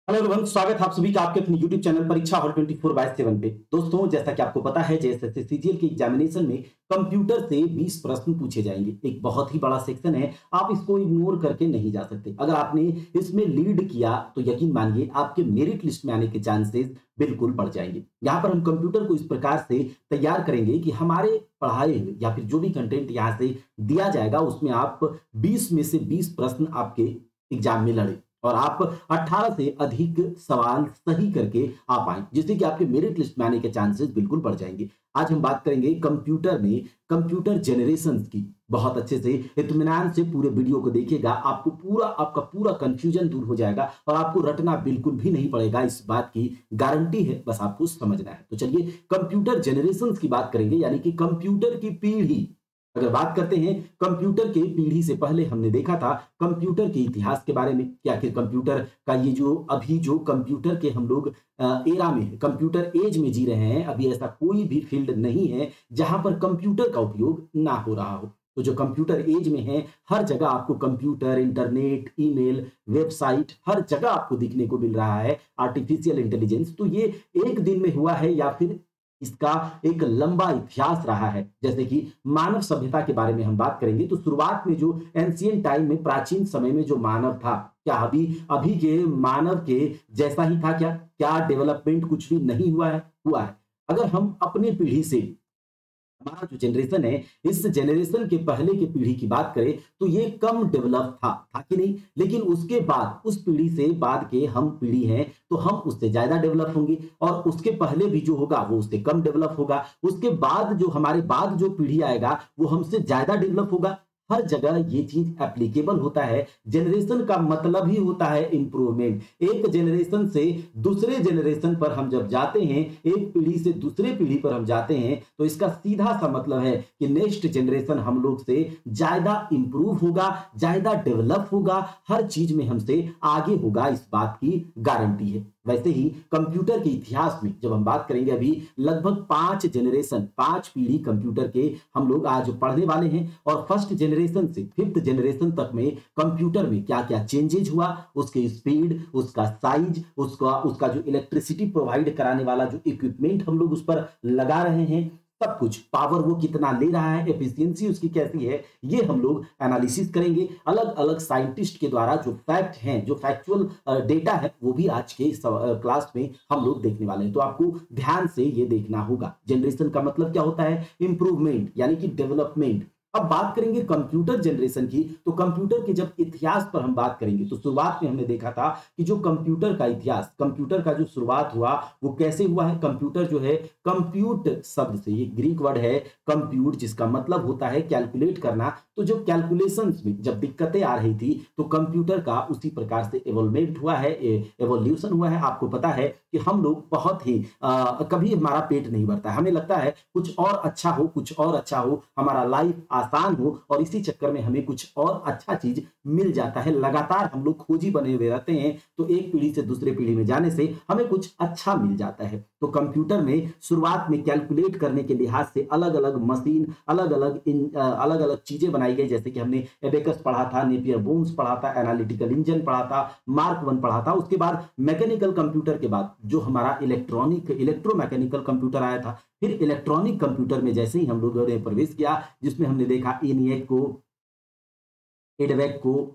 Hello everyone, स्वागत है आप सभी का आपके अपने YouTube चैनल परीक्षा हॉल 24/7 पे। दोस्तों, जैसा कि आपको पता है जेएसएससी सीजीएल के एग्जामिनेशन में कंप्यूटर से 20 प्रश्न पूछे जाएंगे। एक बहुत ही बड़ा सेक्शन है, आप इसको इग्नोर करके नहीं जा सकते। अगर आपने इसमें लीड किया तो यकीन मानिए आपके मेरिट लिस्ट में आने के चांसेस बिल्कुल बढ़ जाएंगे। यहाँ पर हम कंप्यूटर को इस प्रकार से तैयार करेंगे कि हमारे पढ़ाए हुए या फिर जो भी कंटेंट यहाँ से दिया जाएगा उसमें आप 20 में से 20 प्रश्न आपके एग्जाम में लड़े और आप 18 से अधिक सवाल सही करके आ पाएँ, जिससे कि आपके मेरिट लिस्ट में आने के चांसेस बिल्कुल बढ़ जाएँगे। आज हम बात करेंगे कंप्यूटर में कंप्यूटर जनरेशंस की। बहुत अच्छे से इत्मीनान से पूरे वीडियो को देखिएगा, आपका पूरा कन्फ्यूजन दूर हो जाएगा और आपको रटना बिल्कुल भी नहीं पड़ेगा। इस बात की गारंटी है, बस आपको समझना है। तो चलिए कंप्यूटर जनरेशंस की बात करेंगे, यानी कि कंप्यूटर की पीढ़ी। अगर बात करते हैं कंप्यूटर के पीढ़ी से पहले, हमने देखा था कंप्यूटर के इतिहास के बारे में कि आखिर कंप्यूटर का ये जो अभी जो कंप्यूटर के हम लोग एरा में कंप्यूटर एज में जी रहे हैं, अभी ऐसा कोई भी फील्ड नहीं है जहां पर कंप्यूटर का उपयोग ना हो रहा हो। तो जो कंप्यूटर एज में है, हर जगह आपको कंप्यूटर, इंटरनेट, ईमेल, वेबसाइट हर जगह आपको दिखने को मिल रहा है आर्टिफिशियल इंटेलिजेंस। तो ये एक दिन में हुआ है या फिर इसका एक लंबा इतिहास रहा है। जैसे कि मानव सभ्यता के बारे में हम बात करेंगे तो शुरुआत में जो एंशिएंट टाइम में, प्राचीन समय में जो मानव था, क्या अभी अभी के मानव के जैसा ही था? क्या डेवलपमेंट कुछ भी नहीं हुआ है? हुआ है। अगर हम अपनी पीढ़ी से, हमारा जो जनरेशन है, इस जनरेशन के पहले की पीढ़ी की बात करें तो ये कम डेवलप था कि नहीं? लेकिन उसके बाद, उस पीढ़ी से बाद के हम पीढ़ी हैं तो हम उससे ज्यादा डेवलप होंगे और उसके पहले भी जो होगा वो उससे कम डेवलप होगा। उसके बाद जो हमारे बाद जो पीढ़ी आएगा वो हमसे ज्यादा डेवलप होगा। हर जगह ये चीज एप्लीकेबल होता है। जनरेशन का मतलब ही होता है इंप्रूवमेंट। एक जनरेशन से दूसरे जनरेशन पर हम जब जाते हैं, एक पीढ़ी से दूसरे पीढ़ी पर हम जाते हैं, तो इसका सीधा सा मतलब है कि नेक्स्ट जनरेशन हम लोग से ज्यादा इंप्रूव होगा, ज्यादा डेवलप होगा, हर चीज में हमसे आगे होगा। इस बात की गारंटी है। वैसे ही कंप्यूटर के इतिहास में जब हम बात करेंगे, अभी लगभग 5 जनरेशन, 5 पीढ़ी कंप्यूटर के हम लोग आज पढ़ने वाले हैं और फर्स्ट जनरेशन से 5th जनरेशन तक में कंप्यूटर में क्या क्या चेंजेज हुआ, उसके स्पीड, उसका साइज, उसका उसका जो इलेक्ट्रिसिटी प्रोवाइड कराने वाला जो इक्विपमेंट हम लोग उस पर लगा रहे हैं, सब कुछ, पावर वो कितना ले रहा है, एफिशिएंसी उसकी कैसी है, ये हम लोग एनालिसिस करेंगे। अलग अलग साइंटिस्ट के द्वारा जो फैक्ट हैं, जो फैक्चुअल डेटा है, वो भी आज के क्लास में हम लोग देखने वाले हैं। तो आपको ध्यान से ये देखना होगा। जनरेशन का मतलब क्या होता है? इंप्रूवमेंट, यानी कि डेवलपमेंट। अब बात करेंगे कंप्यूटर जनरेशन की, तो कंप्यूटर के जब इतिहास पर हम बात करेंगे तो शुरुआत में हमने देखा था कि जो कंप्यूटर का इतिहास, कंप्यूटर का जो शुरुआत हुआ वो कैसे हुआ है? कंप्यूटर जो है, कंप्यूट शब्द से, ये ग्रीक वर्ड है कंप्यूट, जिसका मतलब होता है कैलकुलेट करना। तो जो कैलकुलेशंस में जब दिक्कतें आ रही थी तो कंप्यूटर का उसी प्रकार से एवोल्वमेंट हुआ है, एवोल्यूशन हुआ है। आपको पता है कि हम लोग बहुत ही कभी हमारा पेट नहीं भरता है, हमें लगता है कुछ और अच्छा हो, कुछ और अच्छा हो, हमारा लाइफ आसान हो, और इसी चक्कर में हमें कुछ और अच्छा चीज मिल जाता है। लगातार हम लोग खोजी बने हुए रहते हैं, तो एक पीढ़ी से दूसरे पीढ़ी में जाने से हमें कुछ अच्छा मिल जाता है। तो कंप्यूटर में शुरुआत में कैलकुलेट करने के लिहाज से अलग अलग मशीन, अलग अलग चीजें बनाई गई। जैसे कि हमने एबेकस पढ़ा था, नेपियर बोन्स पढ़ा था, एनालिटिकल इंजन पढ़ा था, मार्क 1 पढ़ा था। उसके बाद मैकेनिकल कंप्यूटर के बाद जो हमारा इलेक्ट्रोमैकेनिकल कंप्यूटर आया था। फिर इलेक्ट्रॉनिक कंप्यूटर में जैसे ही हम लोगों ने प्रवेश किया, जिसमें हमने देखा ENIAC को, एडवेक को,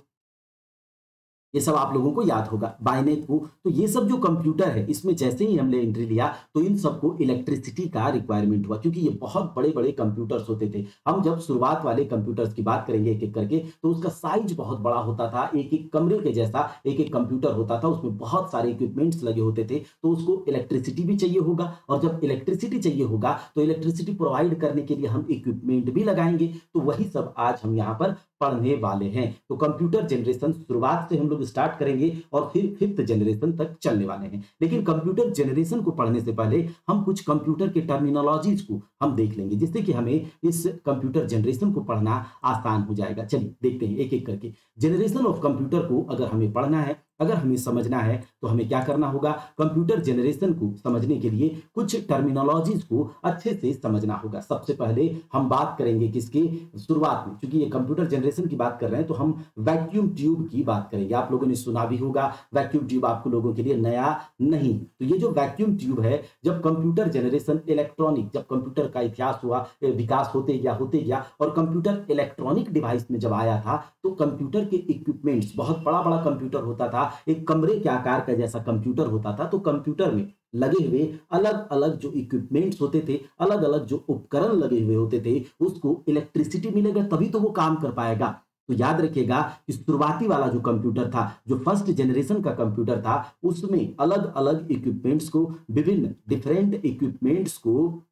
ये सब आप लोगों को याद होगा, बाइनेट को। तो ये सब जो कंप्यूटर है, इसमें जैसे ही हमने एंट्री लिया तो इन सबको इलेक्ट्रिसिटी का रिक्वायरमेंट हुआ, क्योंकि ये बहुत बड़े बड़े कंप्यूटर्स होते थे। हम जब शुरुआत वाले कंप्यूटर्स की बात करेंगे एक एक करके, तो उसका साइज बहुत बड़ा होता था, एक एक कमरे के जैसा एक एक कंप्यूटर होता था, उसमें बहुत सारे इक्विपमेंट्स लगे होते थे। तो उसको इलेक्ट्रिसिटी भी चाहिए होगा, और जब इलेक्ट्रिसिटी चाहिए होगा तो इलेक्ट्रिसिटी प्रोवाइड करने के लिए हम इक्विपमेंट भी लगाएंगे। तो वही सब आज हम यहाँ पर पढ़ने वाले हैं। तो कंप्यूटर जनरेशन शुरुआत से हम लोग स्टार्ट करेंगे और फिर 5th जनरेशन तक चलने वाले हैं। लेकिन कंप्यूटर जनरेशन को पढ़ने से पहले हम कुछ कंप्यूटर के टर्मिनोलॉजीज को हम देख लेंगे, जिससे कि हमें इस कंप्यूटर जनरेशन को पढ़ना आसान हो जाएगा। चलिए देखते हैं एक-एक करके। जनरेशन ऑफ कंप्यूटर को अगर हमें पढ़ना है, अगर हमें समझना है, तो हमें क्या करना होगा? कंप्यूटर जनरेशन को समझने के लिए कुछ टर्मिनोलॉजीज़ को अच्छे से समझना होगा। सबसे पहले हम बात करेंगे किसकी? शुरुआत में, चूँकि ये कंप्यूटर जनरेशन की बात कर रहे हैं, तो हम वैक्यूम ट्यूब की बात करेंगे। आप लोगों ने सुना भी होगा, वैक्यूम ट्यूब आप लोगों के लिए नया नहीं। तो ये जो वैक्यूम ट्यूब है, जब कंप्यूटर जनरेशन इलेक्ट्रॉनिक, जब कंप्यूटर का इतिहास हुआ, विकास होते गया और कंप्यूटर इलेक्ट्रॉनिक डिवाइस में जब आया था, तो कंप्यूटर के इक्विपमेंट्स, बहुत बड़ा-बड़ा कंप्यूटर होता था, एक कमरे के आकार का जैसा कंप्यूटर होता था, तो कंप्यूटर में लगे हुए अलग-अलग जो इक्विपमेंट्स होते थे, अलग-अलग जो उपकरण लगे हुए होते थे, उसको इलेक्ट्रिसिटी मिलेगा तभी तो वो काम कर पाएगा। तो याद रखिएगा कि शुरुआती वाला जो कंप्यूटर था, जो फर्स्ट जनरेशन का कंप्यूटर था, उसमें अलग-अलग इक्विपमेंट्स को, विभिन्न डिफरेंट इक्विपमेंट्स को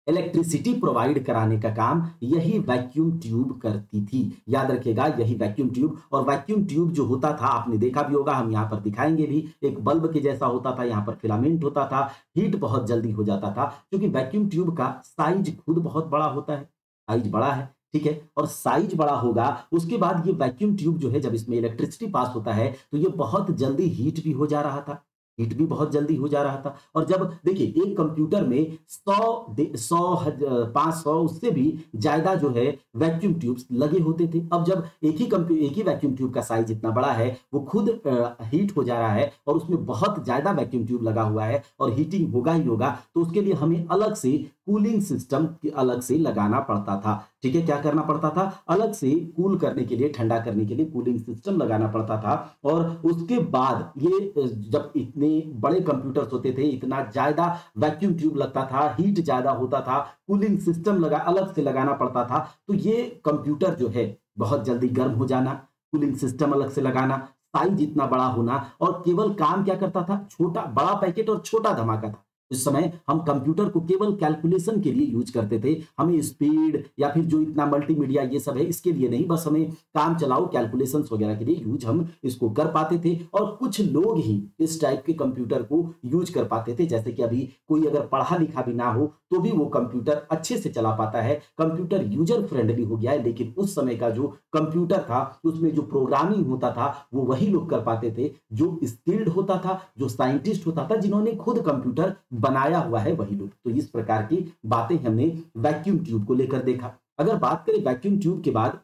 इलेक्ट्रिसिटी प्रोवाइड कराने का काम यही वैक्यूम ट्यूब करती थी। याद रखिएगा, यही वैक्यूम ट्यूब। और वैक्यूम ट्यूब जो होता था, आपने देखा भी होगा, हम यहाँ पर दिखाएंगे भी, एक बल्ब के जैसा होता था, यहाँ पर फिलामेंट होता था, हीट बहुत जल्दी हो जाता था, क्योंकि वैक्यूम ट्यूब का साइज खुद बहुत बड़ा होता है, साइज बड़ा है, ठीक है। और साइज बड़ा होगा, उसके बाद ये वैक्यूम ट्यूब जो है, जब इसमें इलेक्ट्रिसिटी पास होता है, तो ये बहुत जल्दी हीट भी हो जा रहा था, हीट भी बहुत जल्दी हो जा रहा था। और जब देखिए, एक कंप्यूटर में 500 उससे भी ज़्यादा जो है वैक्यूम ट्यूब्स लगे होते थे। अब जब एक ही वैक्यूम ट्यूब का साइज़ इतना बड़ा है, वो खुद हीट हो जा रहा है और उसमें बहुत ज़्यादा वैक्यूम ट्यूब लगा हुआ है और हीटिंग होगा ही होगा, तो उसके लिए हमें अलग से कूलिंग सिस्टम अलग से लगाना पड़ता था। ठीक है, क्या करना पड़ता था? अलग से कूल करने के लिए, ठंडा करने के लिए कूलिंग सिस्टम लगाना पड़ता था। और उसके बाद ये जब इतने बड़े कंप्यूटर्स होते थे, इतना ज़्यादा वैक्यूम ट्यूब लगता था, हीट ज़्यादा होता था, कूलिंग सिस्टम अलग से लगाना पड़ता था, तो ये कंप्यूटर जो है बहुत जल्दी गर्म हो जाना, कूलिंग सिस्टम अलग से लगाना, साइज इतना बड़ा होना, और केवल काम क्या करता था? छोटा बड़ा पैकेट और छोटा धमाका था। उस समय हम कंप्यूटर को केवल कैलकुलेशन के लिए यूज करते थे। हमें स्पीड या फिर जो इतना मल्टीमीडिया ये सब है, इसके लिए नहीं, बस हमें काम चलाओ कैलकुलेशंस वगैरह के लिए यूज हम इसको कर पाते थे। और कुछ लोग ही इस टाइप के कंप्यूटर को यूज कर पाते थे, जैसे कि अभी कोई अगर पढ़ा लिखा भी ना हो तो भी वो कंप्यूटर अच्छे से चला पाता है, कंप्यूटर यूजर फ्रेंडली हो गया है। लेकिन उस समय का जो कंप्यूटर था, उसमें जो प्रोग्रामिंग होता था, वो वही लोग कर पाते थे जो स्किल्ड होता था, जो साइंटिस्ट होता था, जिन्होंने खुद कंप्यूटर बनाया हुआ है, वही लोग। तो इस प्रकार की बातें हमने वैक्यूम ट्यूब को लेकर देखा। अगर बात करें वैक्यूम ट्यूब के बाद,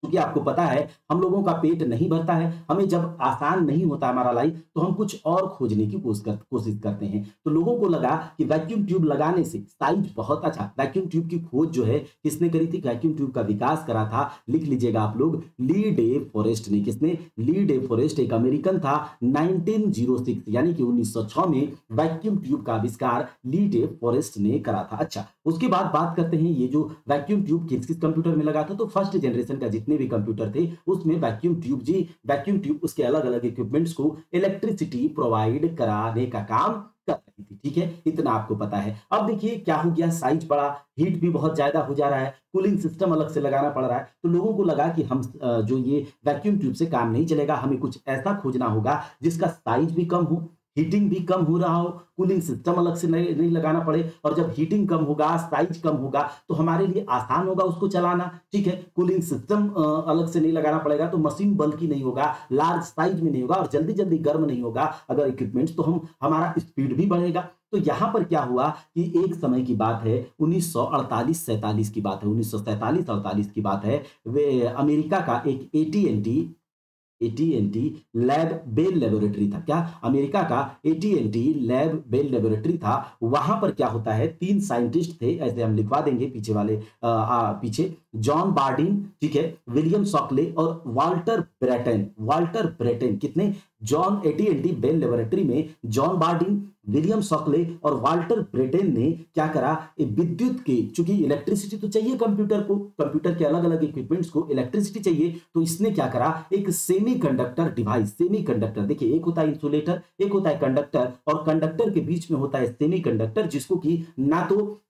क्योंकि आपको पता है हम लोगों का पेट नहीं भरता है, हमें जब आसान नहीं होता हमारा लाइफ, तो हम कुछ और खोजने की कोशिश करते हैं। तो लोगों को लगा कि वैक्यूम ट्यूब लगाने से साइज बहुत अच्छा। वैक्यूम ट्यूब की खोज जो है किसने करी थी? वैक्यूम ट्यूब का विकास करा था, लिख लीजिएगा आप लोग, ली डे फॉरेस्ट ने। किसने? ली डे फॉरेस्ट एक अमेरिकन था। 1906 यानी कि 1906 में वैक्यूम ट्यूब का आविष्कार ली डे फॉरेस्ट ने करा था। अच्छा, उसके बाद बात करते हैं ये जो वैक्यूम ट्यूब किस-किस कंप्यूटर में लगा था। तो फर्स्ट जनरेशन का जितने भी कंप्यूटर थे, उसमें वैक्यूम ट्यूब उसके अलग-अलग इक्विपमेंट्स को इलेक्ट्रिसिटी प्रोवाइड कराने का काम कर रही थी। ठीक है, इतना आपको पता है। अब देखिए क्या हो गया, साइज बड़ा, हीट भी बहुत ज्यादा हो जा रहा है, कूलिंग सिस्टम अलग से लगाना पड़ रहा है। तो लोगों को लगा कि हम जो ये वैक्यूम ट्यूब से काम नहीं चलेगा, हमें कुछ ऐसा खोजना होगा जिसका साइज भी कम हो, हीटिंग भी कम हो रहा हो, कूलिंग सिस्टम अलग से नहीं लगाना पड़े। और जब हीटिंग कम होगा, साइज कम होगा, तो हमारे लिए आसान होगा उसको चलाना। ठीक है, कूलिंग सिस्टम अलग से नहीं लगाना पड़ेगा, तो मशीन बल्कि नहीं होगा, लार्ज साइज में नहीं होगा और जल्दी जल्दी गर्म नहीं होगा अगर इक्विपमेंट्स, तो हमारा स्पीड भी बढ़ेगा। तो यहां पर क्या हुआ कि एक समय की बात है, 1948-47 की बात है, 1947-48 की बात है, वे अमेरिका का एक एटीएनटी लैब बेल लेबोरेटरी था। क्या? अमेरिका का एटीएनटी लैब बेल लेबोरेटरी था। वहां पर क्या होता है, 3 साइंटिस्ट थे, ऐसे हम लिखवा देंगे पीछे वाले पीछे, जॉन बार्डिन, ठीक है, विलियम शॉकले और वाल्टर ब्रेटन। कितने? जॉन एटीएनटी बेल लेबोरेटरी में जॉन बार्डिन, विलियम शॉकले और वाल्टर ब्रेटेन ने क्या करा, विद्युत के, चूंकि इलेक्ट्रिसिटी तो चाहिए कंप्यूटर को, कंप्यूटर के अलग अलग इक्विपमेंट्स को इलेक्ट्रिसिटी चाहिए, तो इसने क्या करा, एक सेमीकंडक्टर डिवाइस, सेमीकंडक्टर, देखिए एक होता है इंसुलेटर, एक होता है कंडक्टर, और कंडक्टर के बीच में होता है सेमीकंडक्टर, जिसको कि ना तो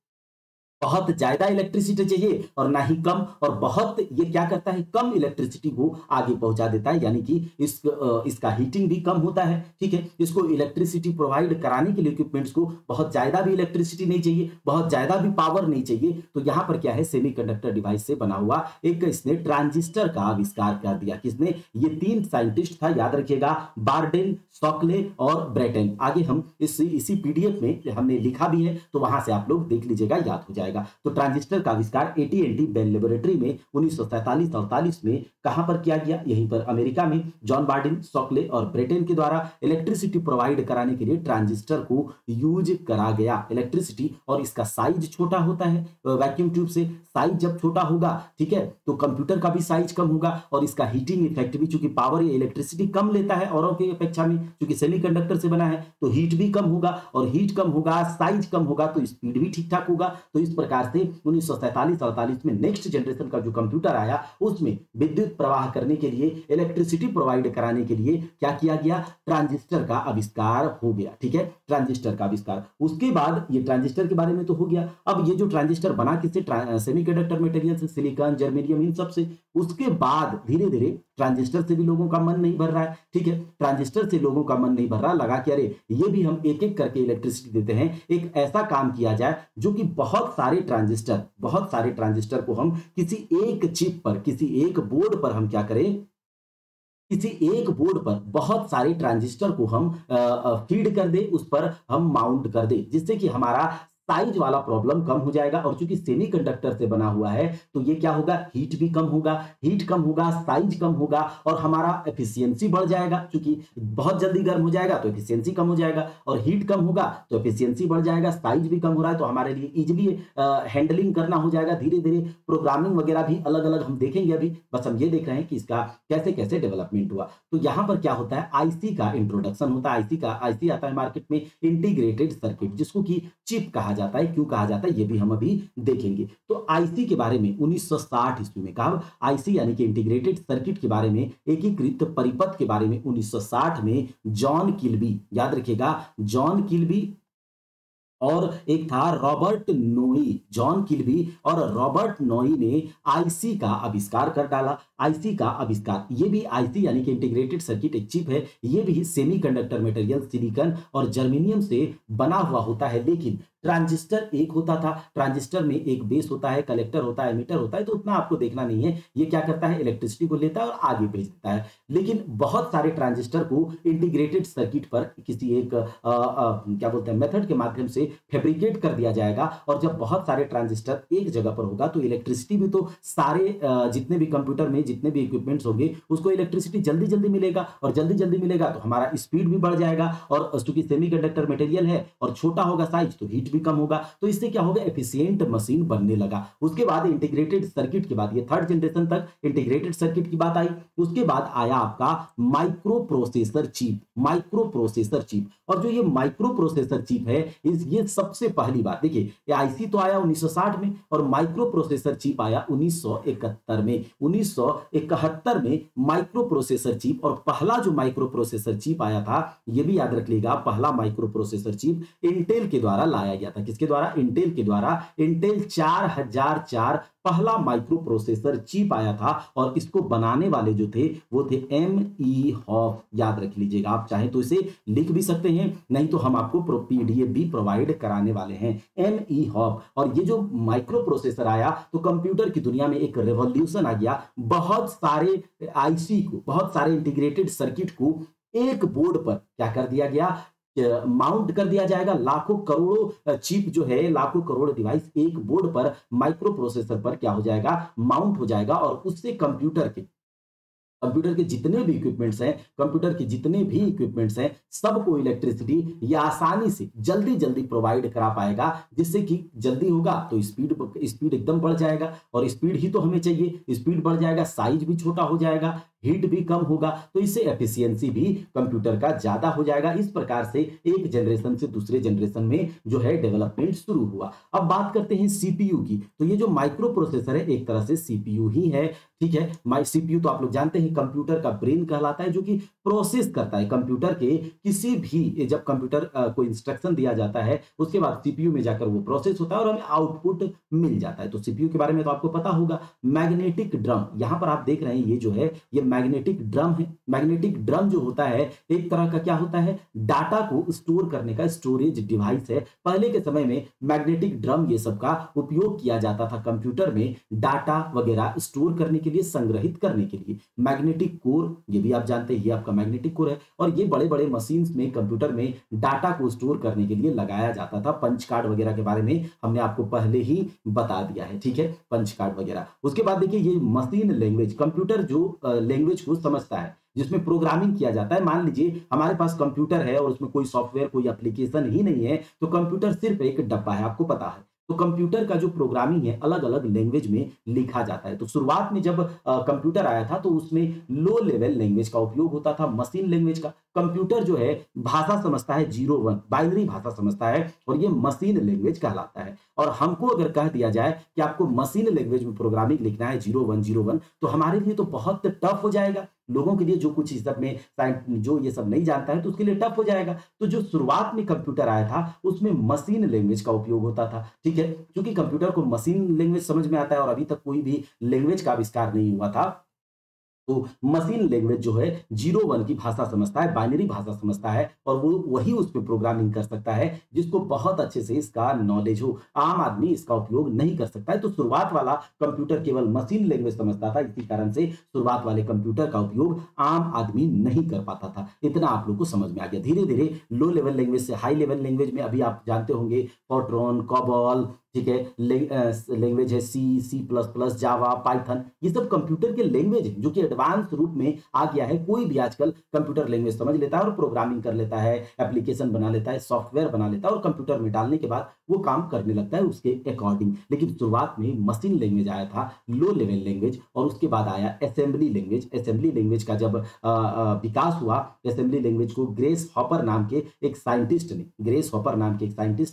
बहुत ज्यादा इलेक्ट्रिसिटी चाहिए और ना ही कम, और बहुत ये क्या करता है, कम इलेक्ट्रिसिटी को आगे पहुंचा देता है, यानी कि इसका हीटिंग भी कम होता है। ठीक है, इसको इलेक्ट्रिसिटी प्रोवाइड कराने के लिए इक्विपमेंट्स को बहुत ज्यादा भी इलेक्ट्रिसिटी नहीं चाहिए, बहुत ज्यादा भी पावर नहीं चाहिए। तो यहाँ पर क्या है, सेमीकंडक्टर डिवाइस से बना हुआ एक इसने ट्रांजिस्टर का आविष्कार कर दिया। किसने? ये तीन साइंटिस्ट था, याद रखिएगा, बार्डेन, शॉकले और ब्रेटन। आगे हम इसी पीडीएफ में हमने लिखा भी है, तो वहां से आप लोग देख लीजिएगा, याद हो जाएगा। तो ट्रांजिस्टर का आविष्कार एटी बेल लेबोरेटरी में 1947-48 में कहां पर किया गया? यहीं पर अमेरिका में जॉन बार्डेन, शॉकले और ब्रेटन के द्वारा इलेक्ट्रिसिटी प्रोवाइड कराने के लिए ट्रांजिस्टर को यूज करा गया। इलेक्ट्रिसिटी, और इसका साइज छोटा होता है, वैक्यूम ट्यूब से साइज जब छोटा होगा, ठीक है, तो कंप्यूटर का भी साइज कम होगा, और इसका हीटिंग इफेक्ट भी, चूंकि पावर या इलेक्ट्रिसिटी कम लेता है औरों के अपेक्षा में, क्योंकि सेमीकंडक्टर से बना है, तो हीट भी कम होगा, और हीट कम होगा, साइज कम होगा, तो स्पीड भी ठीक ठाक होगा। तो इस प्रकार से 1947-48 में नेक्स्ट जनरेशन का जो कंप्यूटर आया, उसमें विद्युत प्रवाह करने के लिए, इलेक्ट्रिसिटी प्रोवाइड कराने के लिए क्या किया गया? ट्रांजिस्टर का आविष्कार हो गया। ठीक है, ट्रांजिस्टर का आविष्कार। उसके बाद ये ट्रांजिस्टर के बारे में तो हो गया। अब ये जो ट्रांजिस्टर बना किससे? सेमीकंडक्टर मटेरियल से, सिलिकॉन, जर्मेनियम, इन सब से। उसके बाद धीरे धीरे ट्रांजिस्टर से भी लोगों का मन नहीं भर रहा है। ठीक है, ट्रांजिस्टर से लोगों का मन नहीं भर रहा, लगा कि अरे ये भी हम एक एक करके इलेक्ट्रिसिटी देते हैं, एक ऐसा काम किया जाए जो कि बहुत सारे ट्रांजिस्टर को हम किसी एक चिप पर, किसी एक बोर्ड पर हम क्या करें, किसी एक बोर्ड पर बहुत सारे ट्रांजिस्टर को हम फीड कर दे, उस पर हम माउंट कर दे, जिससे कि हमारा साइज वाला प्रॉब्लम कम हो जाएगा। और चूंकि सेमीकंडक्टर से बना हुआ है, तो ये क्या होगा? हीट भी कम होगा, हीट कम होगा, साइज कम होगा, और हमारा एफिशिएंसी बढ़ जाएगा। चूंकि बहुत जल्दी गर्म हो जाएगा तो एफिशिएंसी कम हो जाएगा, और हीट कम होगा तो एफिशिएंसी बढ़ जाएगा, साइज भी कम हो रहा है, तो हमारे लिए इजिली हैंडलिंग करना हो जाएगा। धीरे धीरे प्रोग्रामिंग वगैरह भी अलग अलग हम देखेंगे, अभी बस हम ये देख रहे हैं कि इसका कैसे कैसे डेवलपमेंट हुआ। तो यहाँ पर क्या होता है, आईसी का इंट्रोडक्शन होता है। आईसी आता है मार्केट में, इंटीग्रेटेड सर्किट, जिसको कि चिप कहा जाता है। क्यों कहा जाता है ये भी हम अभी देखेंगे। तो आईसी के बारे में 1960 ईस्वी में कहा, आईसी यानी कि इंटीग्रेटेड सर्किट के बारे में, एकीकृत परिपथ के बारे में 1960 में जॉन किल्बी, याद रखिएगा, जॉन किल्बी और एक था रॉबर्ट नोई। जॉन किल्बी और रॉबर्ट नोई ने आईसी का आविष्कार कर डाला। आईसी का आविष्कार, ये भी आईसी यानी कि इंटीग्रेटेड सर्किट एक चिप है, ये भी सेमीकंडक्टर मटेरियल सिलिकॉन और जर्मेनियम से बना हुआ होता है। लेकिन ट्रांजिस्टर एक होता था, ट्रांजिस्टर में एक बेस होता है, कलेक्टर होता है, एमिटर होता है, तो उतना आपको देखना नहीं है। ये क्या करता है, इलेक्ट्रिसिटी को लेता है और आगे भेज देता है। लेकिन बहुत सारे ट्रांजिस्टर को इंटीग्रेटेड सर्किट पर किसी एक क्या बोलते हैं, मेथड के माध्यम से फैब्रिकेट कर दिया जाएगा। और जब बहुत सारे ट्रांजिस्टर एक जगह पर होगा, तो इलेक्ट्रिसिटी भी, तो सारे जितने भी कंप्यूटर में जितने भी इक्विपमेंट्स होंगे, उसको इलेक्ट्रिसिटी जल्दी जल्दी मिलेगा, और जल्दी जल्दी मिलेगा तो हमारा स्पीड भी बढ़ जाएगा। और चूंकि सेमीकंडक्टर मटेरियल है और छोटा होगा साइज, तो हीट भी कम होगा। तो इससे क्या होगा, एफिशिएंट मशीन बनने लगा। उसके बाद इंटीग्रेटेड सर्किट के बाद, ये थर्ड जनरेशन तक इंटीग्रेटेड सर्किट की बात आई। उसके बाद आया आपका micro processor chip. Micro processor chip, और जो ये माइक्रो प्रोसेसर चिप है, ये सबसे पहली बात, देखिए आईसी तो आया 1960 में, और माइक्रो प्रोसेसर चिप आया 1971 में। 1971 में माइक्रो प्रोसेसर चिप, और पहला जो माइक्रो प्रोसेसर चिप आया था, ये भी याद रख लीजिएगा, पहला माइक्रो प्रोसेसर चिप इंटेल के द्वारा लाया गया था। किसके द्वारा? इंटेल के द्वारा। इंटेल 4004 पहला माइक्रो प्रोसेसर चिप आया था, और इसको बनाने वाले जो थे वो थे एमई हॉफ। याद रख लीजिएगा, आप चाहें तो इसे लिख भी सकते हैं, नहीं तो हम आपको पीडीएफ भी प्रोवाइड कराने वाले हैं। एमई हॉफ। और ये जो माइक्रो प्रोसेसर आया, तो कंप्यूटर की दुनिया में एक रेवोल्यूशन आ गया। बहुत सारे आईसी को, बहुत सारे इंटीग्रेटेड सर्किट को एक बोर्ड पर क्या कर दिया गया, माउंट कर दिया जाएगा। लाखों करोड़ों चिप जो है, लाखों करोड़ डिवाइस एक बोर्ड पर, माइक्रो प्रोसेसर पर क्या हो जाएगा, माउंट हो जाएगा। और उससे कंप्यूटर के जितने भी इक्विपमेंट्स हैं, कंप्यूटर के जितने भी इक्विपमेंट्स हैं, सबको इलेक्ट्रिसिटी या आसानी से जल्दी जल्दी प्रोवाइड करा पाएगा। जिससे कि जल्दी होगा तो स्पीड एकदम बढ़ जाएगा, और स्पीड ही तो हमें चाहिए, स्पीड बढ़ जाएगा, साइज भी छोटा हो जाएगा, हीट भी कम होगा, तो इससे एफिशिएंसी भी कंप्यूटर का ज्यादा हो जाएगा। इस प्रकार से एक जनरेशन से दूसरे जनरेशन में जो है डेवलपमेंट शुरू हुआ। अब बात करते हैं सीपीयू की। तो ये जो माइक्रो प्रोसेसर है एक तरह से सीपीयू ही है, ठीक है। सीपीयू तो आप लोग जानते हैं कंप्यूटर का ब्रेन कहलाता है, जो कि प्रोसेस करता है कंप्यूटर के किसी भी, जब कंप्यूटर को इंस्ट्रक्शन दिया जाता है उसके बाद सीपीयू में जाकर वो प्रोसेस होता है और हमें आउटपुट मिल जाता है। तो सीपीयू के बारे में तो आपको पता होगा। मैग्नेटिक ड्रम, यहां पर आप देख रहे हैं ये जो है ये मैग्नेटिक ड्रम है। मैग्नेटिक ड्रम जो होता है एक तरह का क्या होता है, डाटा को स्टोर करने का स्टोरेज डिवाइस है। पहले के समय में मैग्नेटिक ड्रम ये सब का उपयोग किया जाता था कंप्यूटर में डाटा वगैरह स्टोर करने के लिए, संग्रहित करने के लिए। मैग्नेटिक कोर, ये भी आप जानते हैं, ये आपका मैग्नेटिक कोर है और ये बड़े बड़े मशीन्स में कंप्यूटर में डाटा को स्टोर करने के लिए लगाया जाता था। पंच कार्ड वगैरह के बारे में हमने आपको पहले ही बता दिया है, ठीक है, पंच कार्ड वगैरह। उसके बाद देखिए ये मशीन लैंग्वेज, कंप्यूटर जो लैंग्वेज को समझता है जिसमें प्रोग्रामिंग किया जाता है। मान लीजिए हमारे पास कंप्यूटर है और उसमें कोई सॉफ्टवेयर कोई एप्लीकेशन ही नहीं है, तो कंप्यूटर सिर्फ एक डब्बा है, आपको पता है। तो कंप्यूटर का जो प्रोग्रामिंग है अलग अलग लैंग्वेज में लिखा जाता है। तो शुरुआत में जब कंप्यूटर आया था तो उसमें लो लेवल लैंग्वेज का उपयोग होता था, मशीन लैंग्वेज का। कंप्यूटर जो है भाषा समझता है 0-1 बाइनरी भाषा समझता है और ये मशीन लैंग्वेज कहलाता है। और हमको अगर कह दिया जाए कि आपको मशीन लैंग्वेज में प्रोग्रामिंग लिखना है 0-1 तो हमारे लिए तो बहुत टफ हो जाएगा। लोगों के लिए जो कुछ इस सब में जो ये सब नहीं जानता है तो उसके लिए टफ हो जाएगा। तो जो शुरुआत में कंप्यूटर आया था उसमें मशीन लैंग्वेज का उपयोग होता था, ठीक है। क्योंकि कंप्यूटर को मशीन लैंग्वेज समझ में आता है और अभी तक कोई भी लैंग्वेज का आविष्कार नहीं हुआ था, तो मशीन लैंग्वेज जो है 0-1 की भाषा समझता है, बाइनरी भाषा समझता है और वो वही उस पे प्रोग्रामिंग कर सकता है जिसको बहुत अच्छे से इसका नॉलेज हो। आम आदमी इसका उपयोग नहीं कर सकता है। तो शुरुआत वाला कंप्यूटर केवल मशीन लैंग्वेज समझता था, इसी कारण से शुरुआत वाले कंप्यूटर का उपयोग आम आदमी नहीं कर पाता था। इतना आप लोग को समझ में आ गया। धीरे धीरे लो लेवल लैंग्वेज से हाई लेवल लैंग्वेज में, अभी आप जानते होंगे फोर्ट्रॉन, कॉबॉल, ठीक है, लैंग्वेज है C++, जावा, पाइथन, ये सब कंप्यूटर के लैंग्वेज है जो कि एडवांस रूप में आ गया है। कोई भी आजकल कंप्यूटर लैंग्वेज समझ लेता है और प्रोग्रामिंग कर लेता है, एप्लीकेशन बना लेता है, सॉफ्टवेयर बना लेता है और कंप्यूटर में डालने के बाद वो काम करने लगता है उसके अकॉर्डिंग। लेकिन शुरुआत में मशीन लैंग्वेज आया था, लो लेवल लैंग्वेज, और उसके बाद आया असेंबली लैंग्वेज। असेंबली लैंग्वेज का जब विकास हुआ, असेंबली लैंग्वेज को ग्रेस हॉपर नाम के एक साइंटिस्ट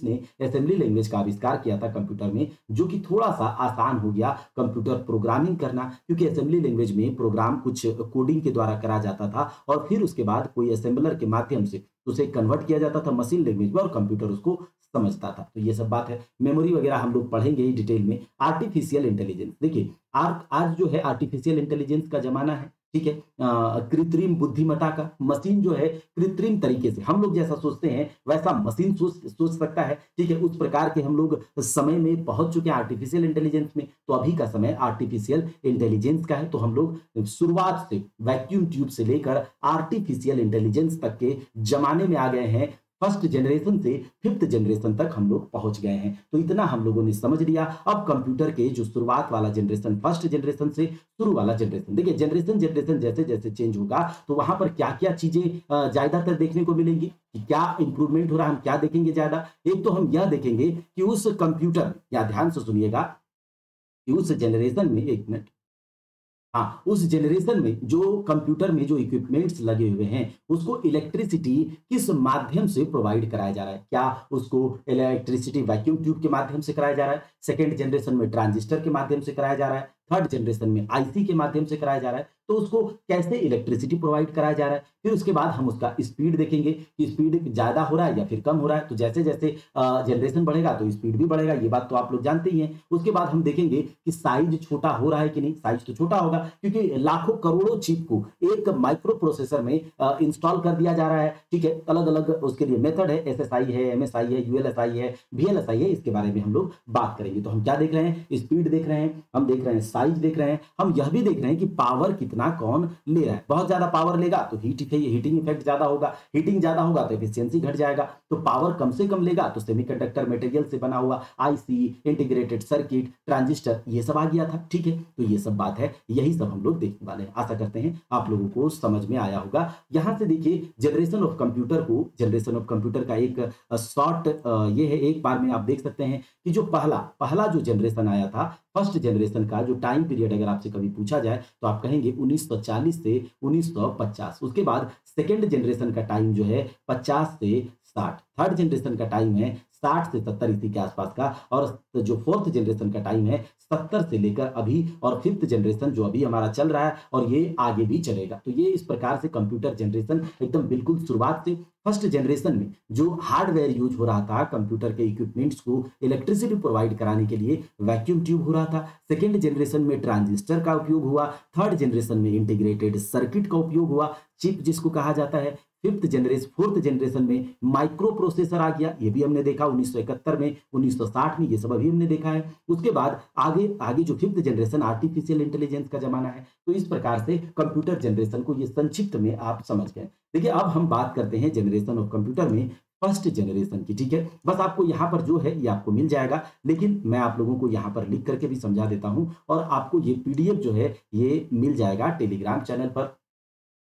ने असेंबली लैंग्वेज का आविष्कार किया था कंप्यूटर में, जो कि थोड़ा सा आसान हो गया कंप्यूटर प्रोग्रामिंग करना। क्योंकि असेंबली लैंग्वेज में प्रोग्राम कुछ कोडिंग के द्वारा करा जाता था और फिर उसके बाद कोई असेंबलर के माध्यम से उसे कन्वर्ट किया जाता था मशीन लैंग्वेज में और कंप्यूटर उसको समझता था। तो ये सब बात है। मेमोरी वगैरह हम लोग पढ़ेंगे ही डिटेल में। आर्टिफिशियल इंटेलिजेंस, देखिए आज जो है आर्टिफिशियल इंटेलिजेंस का जमाना है, ठीक है। कृत्रिम बुद्धिमत्ता का, मशीन जो है कृत्रिम तरीके से, हम लोग जैसा सोचते हैं वैसा मशीन सोच सकता है, ठीक है। उस प्रकार के हम लोग समय में पहुंच चुके हैं आर्टिफिशियल इंटेलिजेंस में। तो अभी का समय आर्टिफिशियल इंटेलिजेंस का है। तो हम लोग शुरुआत से वैक्यूम ट्यूब से लेकर आर्टिफिशियल इंटेलिजेंस तक के जमाने में आ गए हैं। फर्स्ट जनरेशन से फिफ्थ जनरेशन तक हम लोग पहुंच गए हैं। तो इतना हम लोगों ने समझ लिया। अब कंप्यूटर के जो शुरुआत वाला जनरेशन, फर्स्ट जनरेशन से शुरू वाला जनरेशन, देखिए जनरेशन जैसे जैसे चेंज होगा तो वहां पर क्या क्या चीजें ज्यादातर देखने को मिलेंगी, कि क्या इंप्रूवमेंट हो रहा है, हम क्या देखेंगे ज्यादा। एक तो हम यह देखेंगे कि उस कंप्यूटर, या ध्यान से सुनिएगा, कि उस जनरेशन में, एक मिनट, हाँ, उस जनरेशन में जो कंप्यूटर में जो इक्विपमेंट्स लगे हुए हैं उसको इलेक्ट्रिसिटी किस माध्यम से प्रोवाइड कराया जा रहा है। क्या उसको इलेक्ट्रिसिटी वैक्यूम ट्यूब के माध्यम से कराया जा रहा है, सेकेंड जनरेशन में ट्रांजिस्टर के माध्यम से कराया जा रहा है, थर्ड जनरेशन में आईसी के माध्यम से कराया जा रहा है। तो उसको कैसे इलेक्ट्रिसिटी प्रोवाइड कराया जा रहा है। फिर उसके बाद हम उसका स्पीड देखेंगे कि स्पीड ज्यादा हो रहा है या फिर कम हो रहा है। तो जैसे जैसे जनरेशन बढ़ेगा तो स्पीड भी बढ़ेगा, ये बात तो आप लोग जानते ही हैं। उसके बाद हम देखेंगे कि साइज छोटा हो रहा है कि नहीं। साइज तो छोटा होगा क्योंकि लाखों करोड़ों चिप को एक माइक्रो प्रोसेसर में इंस्टॉल कर दिया जा रहा है, ठीक है। अलग अलग उसके लिए मेथड है, SSI है, MSI है, ULSI है, VLSI है। इसके बारे में हम लोग बात करेंगे। तो हम क्या देख रहे हैं, स्पीड देख रहे हैं, हम देख रहे हैं साइज देख रहे हैं, हम यह भी देख रहे हैं कि पावर कितना कौन ले रहा है। बहुत ज्यादा पावर लेगा तो हीटिंग इफेक्ट ज्यादा होगा, हीटिंग ज्यादा होगा तो एफिशिएंसी घट जाएगा। तो पावर कम से कम लेगा तो सेमीकंडक्टर मटेरियल से बना हुआ IC, इंटीग्रेटेड सर्किट, ट्रांजिस्टर, ये सब आ गया था, ठीक है। तो ये सब बात है, यही सब हम लोग देखने वाले हैं। आशा करते हैं आप लोगों को समझ में आया होगा। यहां से देखिए जनरेशन ऑफ कंप्यूटर का एक शॉर्ट ये है, एक बार में आप देख सकते हैं कि जो पहला जो जनरेशन आया था फर्स्ट जनरेशन का जो टाइम पीरियड अगर आपसे कभी पूछा जाए तो आप कहेंगे 1940 से 1950। उसके बाद सेकंड जनरेशन का टाइम जो है 50 से 60। थर्ड जनरेशन का टाइम है 60 से 70 इसी के आसपास का। और जो फोर्थ जनरेशन का टाइम है 70 से लेकर अभी, और फिफ्थ जनरेशन जो अभी हमारा चल रहा है और ये आगे भी चलेगा। तो ये इस प्रकार से कंप्यूटर जनरेशन एकदम बिल्कुल शुरुआत से फर्स्ट जनरेशन में जो हार्डवेयर यूज हो रहा था कंप्यूटर के इक्विपमेंट्स को इलेक्ट्रिसिटी प्रोवाइड कराने के लिए वैक्यूम ट्यूब हो रहा था। सेकेंड जनरेशन में ट्रांजिस्टर का उपयोग हुआ। थर्ड जनरेशन में इंटीग्रेटेड सर्किट का उपयोग हुआ, चिप जिसको कहा जाता है। फोर्थ जनरेशन में माइक्रो प्रोसेसर आ गया, ये भी हमने देखा 1971 में, 1960 में, ये सब अभी हमने देखा है। उसके बाद आगे आगे जो फिफ्थ जनरेशन आर्टिफिशियल इंटेलिजेंस का जमाना है। तो इस प्रकार से कंप्यूटर जनरेशन को ये संक्षिप्त में आप समझ गए। देखिए अब हम बात करते हैं जनरेशन ऑफ कंप्यूटर में फर्स्ट जनरेशन की, ठीक है। बस आपको यहाँ पर जो है ये आपको मिल जाएगा, लेकिन मैं आप लोगों को यहाँ पर लिख करके भी समझा देता हूँ, और आपको ये पीडीएफ जो है ये मिल जाएगा टेलीग्राम चैनल पर।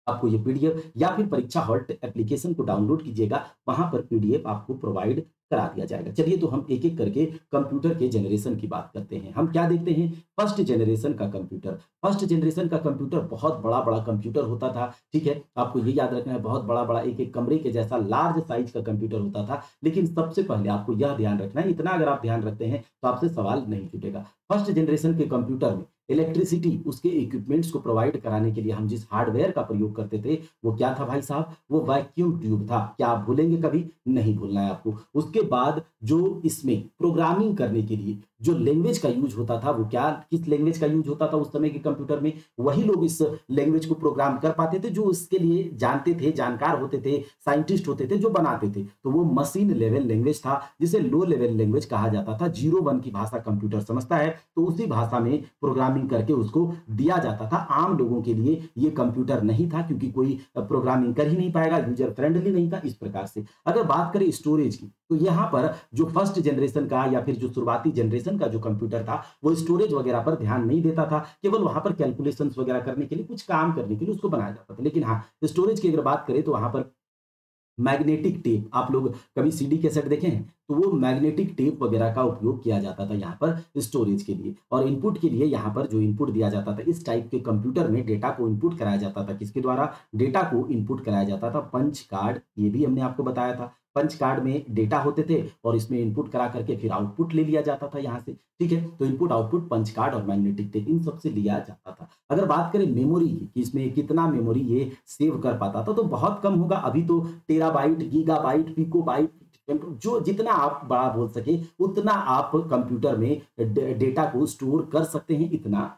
आपको ये पीडीएफ या फिर परीक्षा हॉल्ट एप्लीकेशन को डाउनलोड कीजिएगा, वहां पर पीडीएफ आपको प्रोवाइड करा दिया जाएगा। चलिए तो हम एक एक करके कंप्यूटर के जनरेशन की बात करते हैं। हम क्या देखते हैं, फर्स्ट जनरेशन का कंप्यूटर। फर्स्ट जनरेशन का कंप्यूटर बहुत बड़ा बड़ा कंप्यूटर होता था, ठीक है। आपको ये याद रखना है, बहुत बड़ा बड़ा एक एक कमरे के जैसा लार्ज साइज का कंप्यूटर होता था। लेकिन सबसे पहले आपको यह ध्यान रखना है, इतना अगर आप ध्यान रखते हैं तो आपसे सवाल नहीं छूटेगा। फर्स्ट जनरेशन के कंप्यूटर में इलेक्ट्रिसिटी उसके इक्विपमेंट्स को प्रोवाइड कराने के लिए हम जिस हार्डवेयर का प्रयोग करते थे वो क्या था भाई साहब, वो वैक्यूम ट्यूब था। क्या आप भूलेंगे कभी? नहीं भूलना है आपको। उसके बाद जो इसमें प्रोग्रामिंग करने के लिए जो लैंग्वेज का यूज होता था, वो क्या, किस लैंग्वेज का यूज होता था उस समय के कंप्यूटर में? वही लोग इस लैंग्वेज को प्रोग्राम कर पाते थे जो इसके लिए जानते थे, जानकार होते थे, साइंटिस्ट होते थे जो बनाते थे। तो वो मशीन लेवल लैंग्वेज था जिसे लो लेवल लैंग्वेज कहा जाता था। 0-1 की भाषा कंप्यूटर समझता है तो उसी भाषा में प्रोग्रामिंग करके उसको दिया जाता था। आम लोगों के लिए ये कंप्यूटर नहीं था क्योंकि कोई प्रोग्रामिंग कर ही नहीं पाएगा, यूजर फ्रेंडली नहीं था। इस प्रकार से अगर बात करें स्टोरेज की, तो यहाँ पर जो फर्स्ट जनरेशन का या फिर जो शुरुआती जनरेशन का जो कंप्यूटर था वो स्टोरेज वगैरह पर ध्यान नहीं देता था। केवल वहां पर कैलकुलेशंस वगैरह करने के लिए, कुछ काम करने के लिए उसको बनाया जाता था। लेकिन हाँ, स्टोरेज की अगर बात करें तो वहां पर मैग्नेटिक टेप, आप लोग कभी सीडी कैसेट देखे हैं तो वो मैग्नेटिक टेप वगैरह का उपयोग किया जाता था यहाँ पर स्टोरेज के लिए। और इनपुट के लिए यहाँ पर जो इनपुट दिया जाता था, इस टाइप के कंप्यूटर में डेटा को इनपुट कराया जाता था। किसके द्वारा? डेटा को इनपुट कराया जाता था पंच कार्ड। ये भी हमने आपको बताया था, पंच कार्ड में डेटा होते थे और इसमें इनपुट करा करके फिर आउटपुट ले लिया जाता था यहाँ से, ठीक है। तो इनपुट आउटपुट पंच कार्ड और मैग्नेटिक टेप इन सबसे लिया जाता था। अगर बात करें मेमोरी की कि इसमें कितना मेमोरी ये सेव कर पाता था, तो बहुत कम होगा। अभी तो टेराबाइट, गीगाबाइट, पिकोबाइट, जो जितना आप बड़ा बोल सके उतना आप कंप्यूटर में डेटा को स्टोर कर सकते हैं, इतना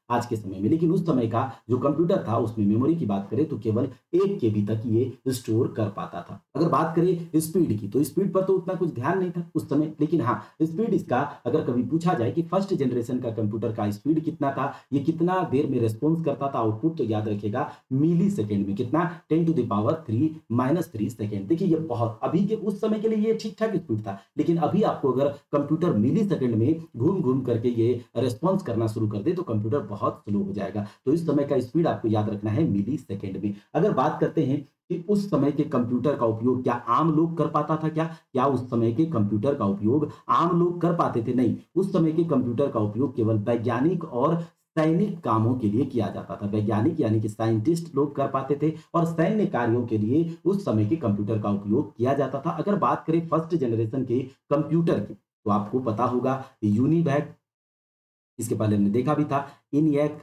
आज के समय में। लेकिन उस समय का जो कंप्यूटर था उसमें मेमोरी की बात करें तो केवल 1 केबी तक ये स्टोर कर पाता था। अगर बात करें स्पीड की, तो स्पीड पर तो उतना कुछ ध्यान नहीं था उस समय। लेकिन हाँ, स्पीड इसका अगर कभी पूछा जाए कि फर्स्ट जनरेशन का कंप्यूटर का स्पीड कितना था, ये कितना देर में रेस्पॉन्स करता था आउटपुट, तो याद रखेगा मिली सेकेंड में। कितना? 10⁻³ - 3 सेकेंड। देखिए ये बहुत, अभी के उस समय के लिए ये ठीक ठाक स्पीड था। लेकिन अभी आपको अगर कंप्यूटर मिली सेकेंड में घूम घूम करके ये रेस्पॉन्स करना शुरू कर दे तो कंप्यूटर बहुत स्लो हो जाएगा। तो इस समय का स्पीड आपको याद रखना है मिली सेकेंड में। अगर बात करते हैं कि उस समय के कंप्यूटर का उपयोग क्या आम लोग कर पाता था? क्या उस समय के कंप्यूटर का उपयोग आम लोग कर पाते थे? नहीं, उस समय के कंप्यूटर का उपयोग केवल वैज्ञानिक और सैनिक कामों के लिए किया जाता था। वैज्ञानिक यानी कि साइंटिस्ट लोग कर पाते थे और सैन्य कार्यों के लिए उस समय के कंप्यूटर का उपयोग किया जाता था। अगर बात करें फर्स्ट जनरेशन के कंप्यूटर की, तो आपको पता होगा यूनिवैक, इसके पहले हमने देखा भी था इनएक।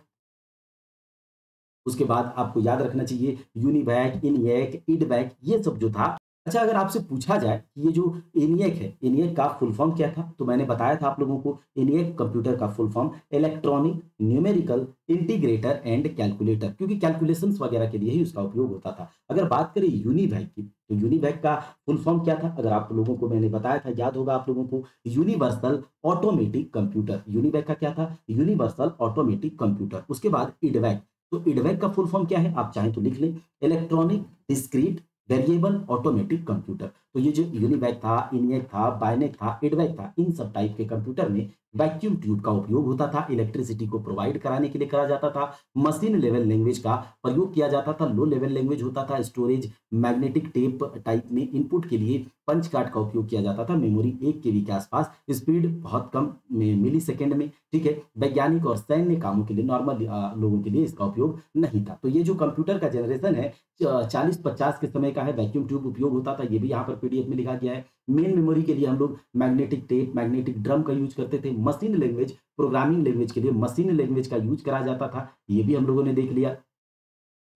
उसके बाद आपको याद रखना चाहिए यूनिवैक, इनएक, इडवैक, ये सब जो था। अच्छा, अगर आपसे पूछा जाए कि ये जो एनिएक है, एनिएक का फुल फॉर्म क्या था, तो मैंने बताया था आप लोगों को एनिएक कंप्यूटर का full form electronic numerical integrator and calculator, क्योंकि कैलकुलेशंस वगैरह के लिए ही उसका उपयोग होता था। अगर बात करें यूनिवैक की, तो यूनिवैक का फुल फॉर्म क्या था, अगर आप लोगों को मैंने बताया था, याद होगा आप लोगों को, यूनिवर्सल ऑटोमेटिक कंप्यूटर। यूनिवैक का क्या था? Universal automatic computer. उसके बाद इडवैक, तो इडवैक का फुल फॉर्म क्या है, आप चाहें तो लिख लें, electronic discrete variable automatic computer. तो ये जो यूनिवैक था, इनिएक था, बायनेक था, एडवैक था, इन सब टाइप के कंप्यूटर में वैक्यूम ट्यूब का उपयोग होता था। इलेक्ट्रिसिटी को प्रोवाइड कराने के लिए करा जाता था। मशीन लेवल लैंग्वेज का प्रयोग किया जाता था। लो लेवल लैंग्वेज होता था। स्टोरेज मैग्नेटिक टेप टाइप में इनपुट के लिए पंच कार्ड का उपयोग किया जाता था। मेमोरी 1 केबी के आसपास, स्पीड बहुत कम मिली सेकेंड में, ठीक है। वैज्ञानिक और सैन्य कामों के लिए, नॉर्मल लोगों के लिए इसका उपयोग नहीं था। तो ये जो कंप्यूटर का जनरेशन है 40-50 के समय का है। वैक्यूम ट्यूब उपयोग होता था, ये भी यहाँ पर पीडीएफ में लिखा गया है। मेन मेमोरी के लिए हम लोग मैग्नेटिक टेप, मैग्नेटिक ड्रम का यूज करते थे। मशीन लैंग्वेज, प्रोग्रामिंग लैंग्वेज के लिए मशीन लैंग्वेज का यूज करा जाता था, ये भी हम लोगों ने देख लिया,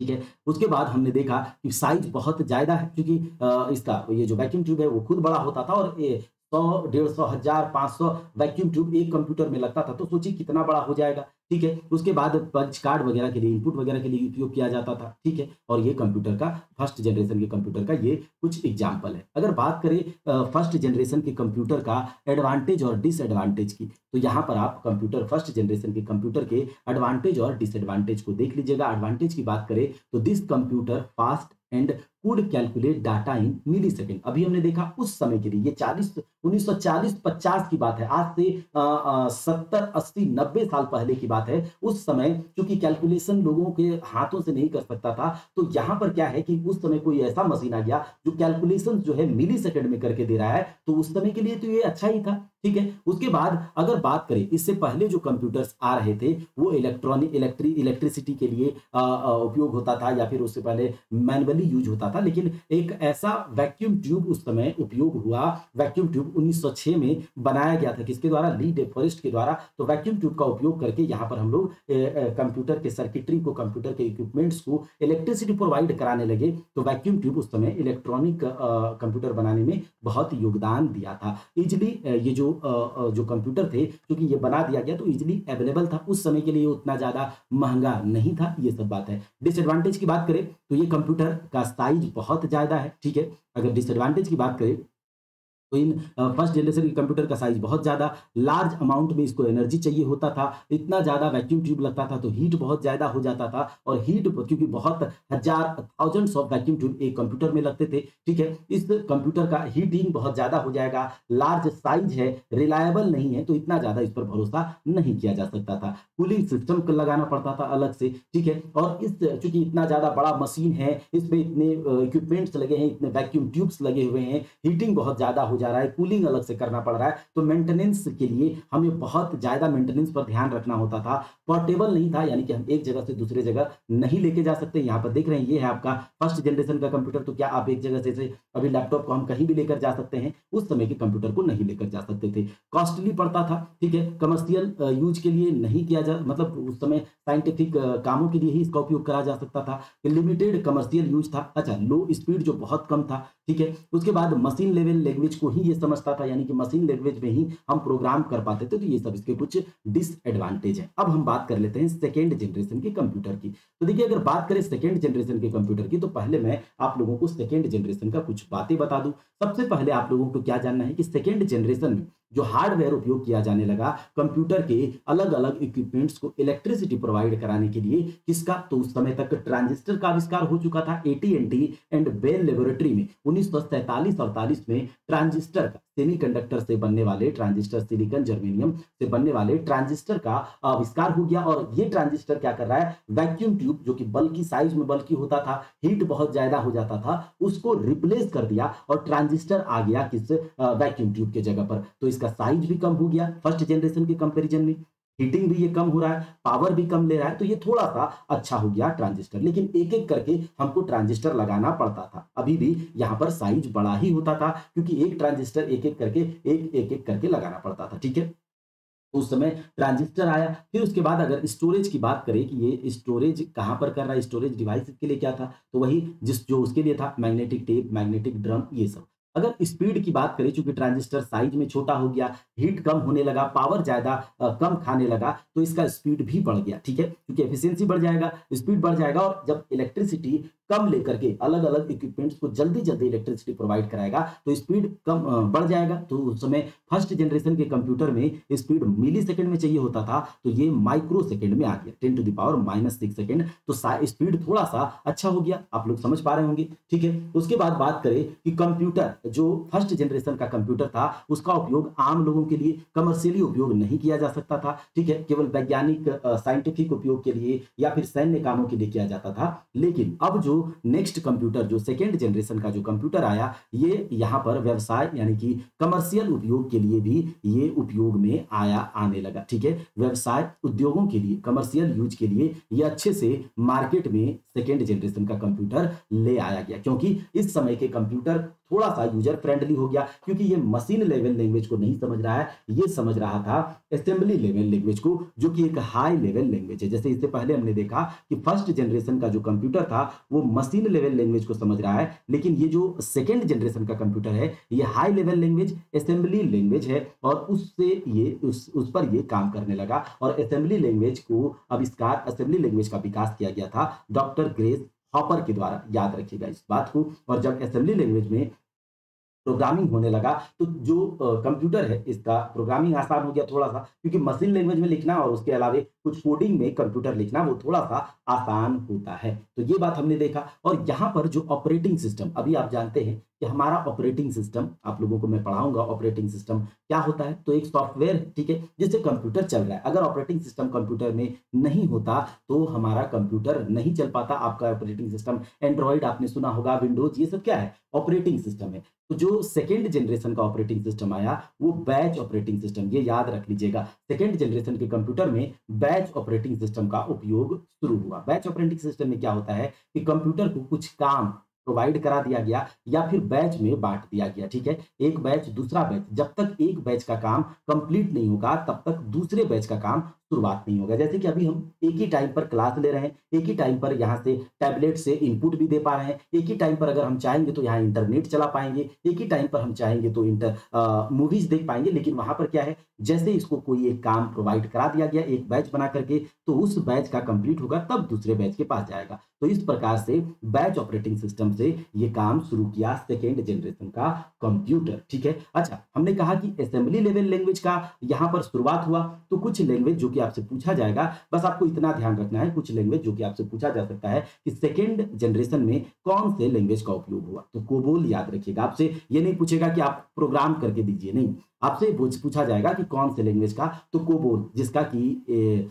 ठीक है। उसके बाद हमने देखा कि साइज बहुत ज़्यादा है, क्योंकि इसका ये जो वैक्यूम ट्यूब है वो खुद बड़ा होता था, और ये 100, 150, 1000, 500 वैक्यूम ट्यूब एक कंप्यूटर में लगता था। तो सोचिए कितना बड़ा हो जाएगा, ठीक है। उसके बाद पंच कार्ड वगैरह के लिए, इनपुट वगैरह के लिए उपयोग किया जाता था, ठीक है। और ये कंप्यूटर का, फर्स्ट जनरेशन के कंप्यूटर का ये कुछ एग्जाम्पल है। अगर बात करें फर्स्ट जनरेशन के कंप्यूटर का एडवांटेज और डिसएडवांटेज की, तो यहाँ पर आप कंप्यूटर, फर्स्ट जनरेशन के कंप्यूटर के एडवांटेज और डिसएडवांटेज को देख लीजिएगा। एडवांटेज की बात करें तो this computer fast and could calculate data in millisecond. अभी हमने देखा उस समय के लिए, ये 1940-50 की बात है, आज से 70, 80, 90 साल पहले की बात है। उस समय क्योंकि कैलकुलेशन लोगों के हाथों से नहीं कर सकता था, तो यहाँ पर क्या है कि उस समय कोई ऐसा मशीन आ गया जो कैलकुलेशन जो है मिली सेकेंड में करके दे रहा है, तो उस समय के लिए तो ये अच्छा ही था, ठीक है। उसके बाद अगर बात करें, इससे पहले जो कंप्यूटर्स आ रहे थे वो इलेक्ट्रिसिटी के लिए उपयोग होता था, या फिर उससे पहले मैनुअली यूज होता था। लेकिन एक ऐसा वैक्यूम ट्यूब उस समय उपयोग हुआ। वैक्यूम ट्यूब 1906 में बनाया गया था, किसके द्वारा? ली डे फॉरेस्ट के द्वारा। तो वैक्यूम ट्यूब का उपयोग करके यहाँ पर हम लोग कंप्यूटर के सर्किटरी को, कंप्यूटर के इक्विपमेंट्स को इलेक्ट्रिसिटी प्रोवाइड कराने लगे। तो वैक्यूम ट्यूब उस समय इलेक्ट्रॉनिक कंप्यूटर बनाने में बहुत योगदान दिया था। इजिली ये जो कंप्यूटर थे, क्योंकि ये बना दिया गया तो इजिली अवेलेबल था, उस समय के लिए उतना ज्यादा महंगा नहीं था, ये सब बात है। डिसएडवांटेज की बात करें तो ये कंप्यूटर का साइज बहुत ज्यादा है, ठीक है। अगर डिसएडवांटेज की बात करें तो इन फर्स्ट जनरेशन के कंप्यूटर का साइज बहुत ज़्यादा, लार्ज अमाउंट में इसको एनर्जी चाहिए होता था। इतना ज़्यादा वैक्यूम ट्यूब लगता था तो हीट बहुत ज़्यादा हो जाता था, और हीट क्योंकि बहुत हजार, थाउजेंड्स ऑफ वैक्यूम ट्यूब एक कंप्यूटर में लगते थे, ठीक है। इस कंप्यूटर का हीटिंग बहुत ज़्यादा हो जाएगा। लार्ज साइज है, रिलायबल नहीं है, तो इतना ज़्यादा इस पर भरोसा नहीं किया जा सकता था। कूलिंग सिस्टम को लगाना पड़ता था अलग से, ठीक है। और इस चूंकि इतना ज़्यादा बड़ा मशीन है, इसमें इतने इक्विपमेंट्स लगे हैं, इतने वैक्यूम ट्यूब्स लगे हुए हैं, हीटिंग बहुत ज़्यादा हो जा रहा है, कूलिंग अलग से करना पड़ रहा है, तो मेंटेनेंस के लिए हमें बहुत ज्यादा मेंटेनेंस पर ध्यान रखना होता था। पोर्टेबल नहीं था, यानी कि हम एक जगह से दूसरे जगह नहीं लेके जा सकते। यहाँ पर देख रहे हैं, ये है आपका फर्स्ट जनरेशन का कंप्यूटर। तो क्या आप एक जगह से अभी लैपटॉप को हम कहीं भी लेकर जा सकते हैं, उस समय के कंप्यूटर को नहीं लेकर जा सकते थे। कॉस्टली पड़ता था, ठीक है। कमर्शियल यूज के लिए नहीं किया जा, मतलब उस समय साइंटिफिक कामों के लिए ही इसका उपयोग करा जा सकता था। लिमिटेड कमर्शियल यूज था। अच्छा, लो स्पीड जो बहुत कम था, ठीक है। उसके बाद मशीन लेवल लैंग्वेज को ही ये समझता था, यानी कि मशीन लैंग्वेज में ही हम प्रोग्राम कर पाते थे। तो ये सब इसके कुछ डिसएडवांटेज है। अब हम बात कर लेते हैं सेकेंड जनरेशन के कंप्यूटर की। तो देखिए, अगर बात करें सेकेंड जनरेशन के कंप्यूटर की, तो पहले मैं आप लोगों को सेकेंड जनरेशन का कुछ बातें बता दूं। सबसे पहले आप लोगों को क्या जानना है कि सेकेंड जनरेशन में जो हार्डवेयर उपयोग किया जाने लगा कंप्यूटर के अलग अलग इक्विपमेंट्स को इलेक्ट्रिसिटी प्रोवाइड कराने के लिए, किसका? तो उस समय तक ट्रांजिस्टर का आविष्कार हो चुका था। AT&T एंड बेल लेबोरेटरी में 1947-48 में ट्रांजिस्टर का, सेमीकंडक्टर से बनने वाले ट्रांजिस्टर, सिलिकॉन जर्मेनियम से बनने वाले ट्रांजिस्टर का आविष्कार हो गया। और ये ट्रांजिस्टर क्या कर रहा है? वैक्यूम ट्यूब, जो कि बल्कि साइज में बल्कि होता था, हीट बहुत ज्यादा हो जाता था, उसको रिप्लेस कर दिया और ट्रांजिस्टर आ गया किस? वैक्यूम ट्यूब के जगह पर। तो इसका साइज भी कम हो गया फर्स्ट जनरेशन के कंपैरिजन में, हीटिंग भी ये कम हो रहा है, पावर भी कम ले रहा है, तो ये थोड़ा सा अच्छा हो गया ट्रांजिस्टर। लेकिन एक एक करके हमको ट्रांजिस्टर लगाना पड़ता था। अभी भी यहाँ पर साइज बड़ा ही होता था, क्योंकि एक ट्रांजिस्टर एक एक करके लगाना पड़ता था, ठीक है। उस समय ट्रांजिस्टर आया। फिर उसके बाद अगर स्टोरेज की बात करें कि ये स्टोरेज कहाँ पर कर रहा है, स्टोरेज डिवाइस के लिए क्या था, तो वही जो उसके लिए था, मैग्नेटिक टेप, मैग्नेटिक ड्रम, ये सब। अगर स्पीड की बात करें, चूंकि ट्रांजिस्टर साइज में छोटा हो गया, हीट कम होने लगा, पावर ज्यादा कम खाने लगा, तो इसका स्पीड भी बढ़ गया, ठीक है। क्योंकि एफिशिएंसी बढ़ जाएगा, स्पीड बढ़ जाएगा, और जब इलेक्ट्रिसिटी कम लेकर के अलग अलग इक्विपमेंट्स को जल्दी जल्दी इलेक्ट्रिसिटी प्रोवाइड कराएगा तो स्पीड कम बढ़ जाएगा। तो उस समय फर्स्ट जनरेशन के कंप्यूटर में स्पीड मिली सेकेंड में चाहिए होता था, तो ये माइक्रो सेकेंड में आ गया, 10⁻⁻6 सेकेंड। तो स्पीड थोड़ा सा अच्छा हो गया, आप लोग समझ पा रहे होंगे, ठीक है। उसके बाद बात करें कि कंप्यूटर जो फर्स्ट जनरेशन का कंप्यूटर था उसका उपयोग आम लोगों के लिए कमर्शियली उपयोग नहीं किया जा सकता था, ठीक है, केवल वैज्ञानिक साइंटिफिक उपयोग के लिए या फिर सैन्य कामों के लिए किया जाता था। लेकिन अब जो नेक्स्ट कंप्यूटर जो सेकेंड जनरेशन का जो कंप्यूटर आया, ये यहाँ पर व्यवसाय यानी कि कमर्शियल उपयोग के लिए भी ये उपयोग में आने लगा, ठीक है। व्यवसाय उद्योगों के लिए, कमर्शियल यूज के लिए ये अच्छे से मार्केट में सेकेंड जनरेशन का कंप्यूटर ले आया गया, क्योंकि इस समय के कंप्यूटर थोड़ा सा यूजर फ्रेंडली हो गया, क्योंकि ये मशीन लेवल लैंग्वेज को नहीं समझ रहा है, ये समझ रहा था असेंबली लेवल लैंग्वेज को, जो कि एक हाई लेवल लैंग्वेज है। जैसे इससे पहले हमने देखा कि फर्स्ट जनरेशन का जो कंप्यूटर था वो मशीन लेवल लैंग्वेज को समझ रहा है, लेकिन ये जो सेकेंड जनरेशन का कंप्यूटर है ये high level language assembly language है, और उससे ये उस पर ये काम करने लगा। और असेंबली लैंग्वेज को आविष्कार, असेंबली लैंग्वेज का विकास किया गया था डॉक्टर ग्रेस हॉपर के द्वारा, याद रखिएगा इस बात को। और जब असेंबली लैंग्वेज में प्रोग्रामिंग होने लगा तो जो कंप्यूटर है इसका प्रोग्रामिंग आसान हो गया थोड़ा सा, क्योंकि मशीन लैंग्वेज में लिखना और उसके अलावा कुछ कोडिंग में कंप्यूटर लिखना वो थोड़ा सा आसान होता है। तो ये बात हमने देखा। और यहाँ पर जो ऑपरेटिंग सिस्टम, अभी आप जानते हैं कि हमारा ऑपरेटिंग सिस्टम, आप लोगों को मैं पढ़ाऊंगा ऑपरेटिंग सिस्टम क्या होता है। तो एक सॉफ्टवेयर है, ठीक है, जिससे कंप्यूटर चल रहा है। अगर ऑपरेटिंग सिस्टम कंप्यूटर में नहीं होता तो हमारा कंप्यूटर नहीं चल पाता। आपका ऑपरेटिंग सिस्टम एंड्रॉइड आपने सुना होगा, विंडोज, ये सब क्या है, ऑपरेटिंग सिस्टम है। तो जो सेकेंड जनरेशन का ऑपरेटिंग सिस्टम आया वो बैच ऑपरेटिंग सिस्टम, ये याद रख लीजिएगा। सेकेंड जनरेशन के कंप्यूटर में बैच ऑपरेटिंग सिस्टम का उपयोग शुरू हुआ। बैच ऑपरेटिंग सिस्टम में क्या होता है कि कंप्यूटर को कुछ काम प्रोवाइड करा दिया गया या फिर बैच में बांट दिया गया, ठीक है। एक बैच, दूसरा बैच, जब तक एक बैच का काम कंप्लीट नहीं होगा तब तक दूसरे बैच का काम शुरुआत नहीं होगा। जैसे कि अभी हम एक ही टाइम पर क्लास ले रहे हैं, एक ही टाइम पर यहाँ से टैबलेट से इनपुट भी दे पा रहे हैं, एक ही टाइम पर अगर हम चाहेंगे तो यहाँ इंटरनेट चला पाएंगे, एक ही टाइम पर हम चाहेंगे तो मूवीज देख पाएंगे। लेकिन वहां पर क्या है, जैसे इसको कोई एक काम प्रोवाइड करा दिया गया एक बैच बना करके, तो उस बैच का कंप्लीट होगा तब दूसरे बैच के पास जाएगा। तो इस प्रकार से बैच ऑपरेटिंग सिस्टम से ये काम शुरू किया सेकेंड जनरेशन का कंप्यूटर, ठीक है। अच्छा, हमने कहा कि असेंबली लेवल लैंग्वेज का यहाँ पर शुरुआत हुआ। तो कुछ लैंग्वेज जो कि आपसे पूछा जाएगा, बस आपको इतना ध्यान रखना है, कुछ लैंग्वेज जो कि आपसे पूछा जा सकता है कि सेकेंड जनरेशन में कौन से लैंग्वेज का उपयोग हुआ। तो कोबोल याद रखिएगा, आपसे ये नहीं पूछेगा कि आप प्रोग्राम करके दीजिए, नहीं, आपसे पूछा जाएगा कि कौन से लैंग्वेज का। तो कोबोल, जिसका कि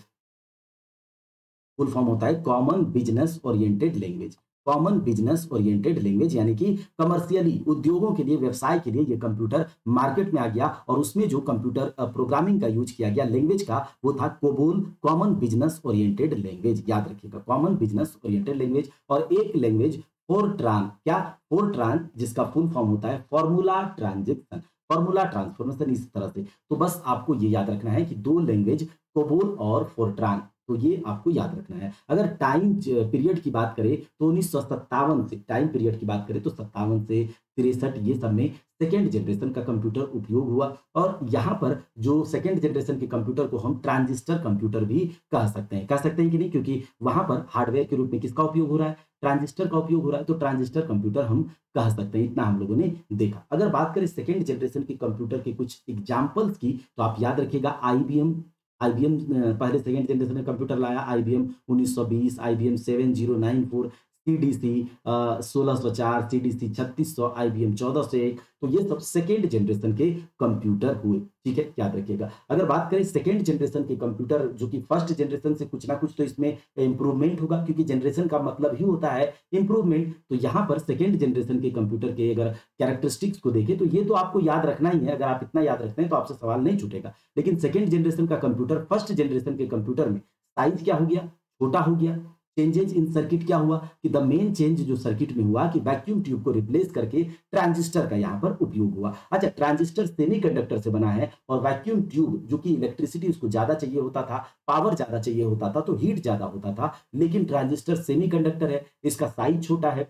फुल फॉर्म होता है common business oriented language. Common business oriented language यानी कि कमर्शियली, उद्योगों के लिए, व्यवसाय के लिए ये कंप्यूटर मार्केट में आ गया। और उसमें जो कंप्यूटर प्रोग्रामिंग का यूज किया गया लैंग्वेज का वो था COBOL, common business oriented language, याद रखिएगा, कॉमन बिजनेस ओरिएंटेड लैंग्वेज। और एक लैंग्वेज फोरट्रान, क्या, फोरट्रान, जिसका फुल फॉर्म होता है फॉर्मूला ट्रांजेक्शन, फॉर्मूला ट्रांसफॉर्मेशन, इस तरह से। तो बस आपको ये याद रखना है कि दो लैंग्वेज कोबोल और फोरट्रान, तो ये आपको याद रखना है। अगर टाइम पीरियड की बात करें तो 1957 से, टाइम पीरियड की बात करें तो 57 से 63 ये सब में सेकेंड जनरेशन का कंप्यूटर उपयोग हुआ। और यहाँ पर जो सेकेंड जनरेशन के कंप्यूटर को हम ट्रांजिस्टर कंप्यूटर भी कह सकते हैं कि नहीं, क्योंकि वहां पर हार्डवेयर के रूप में किसका उपयोग हो रहा है, ट्रांजिस्टर का उपयोग हो रहा है। तो ट्रांजिस्टर कंप्यूटर हम कह सकते हैं, इतना हम लोगों ने देखा। अगर बात करें सेकेंड जनरेशन के कंप्यूटर के कुछ एग्जाम्पल्स की, तो आप याद रखिएगा आईबीएम, पहले सेकेंड जनरेशन में कंप्यूटर लाया, IBM 1920, IBM 7094, CDC 1604, CDC 3600, IBM 1401। तो ये सब सेकेंड जनरेशन के कंप्यूटर हुए, ठीक है, याद रखिएगा। अगर बात करें सेकेंड जनरेशन के कंप्यूटर जो कि फर्स्ट जनरेशन से कुछ ना कुछ तो इसमें इंप्रूवमेंट होगा, क्योंकि जनरेशन का मतलब ही होता है इंप्रूवमेंट। तो यहाँ पर सेकेंड जनरेशन के कंप्यूटर के अगर कैरेक्टरिस्टिक्स को देखें तो ये तो आपको याद रखना ही है। अगर आप इतना याद रखते हैं तो आपसे सवाल नहीं छूटेगा। लेकिन सेकेंड जनरेशन का कंप्यूटर फर्स्ट जनरेशन के कंप्यूटर में साइज क्या हो गया, छोटा हो गया। चेंजेस इन सर्किट क्या हुआ कि द मेन चेंज जो सर्किट में हुआ कि वैक्यूम ट्यूब को रिप्लेस करके ट्रांजिस्टर का यहाँ पर उपयोग हुआ। अच्छा, ट्रांजिस्टर सेमीकंडक्टर से बना है और वैक्यूम ट्यूब जो कि इलेक्ट्रिसिटी उसको ज्यादा चाहिए होता था, पावर ज्यादा चाहिए होता था, तो हीट ज्यादा होता था। लेकिन ट्रांजिस्टर सेमीकंडक्टर है, इसका साइज छोटा है,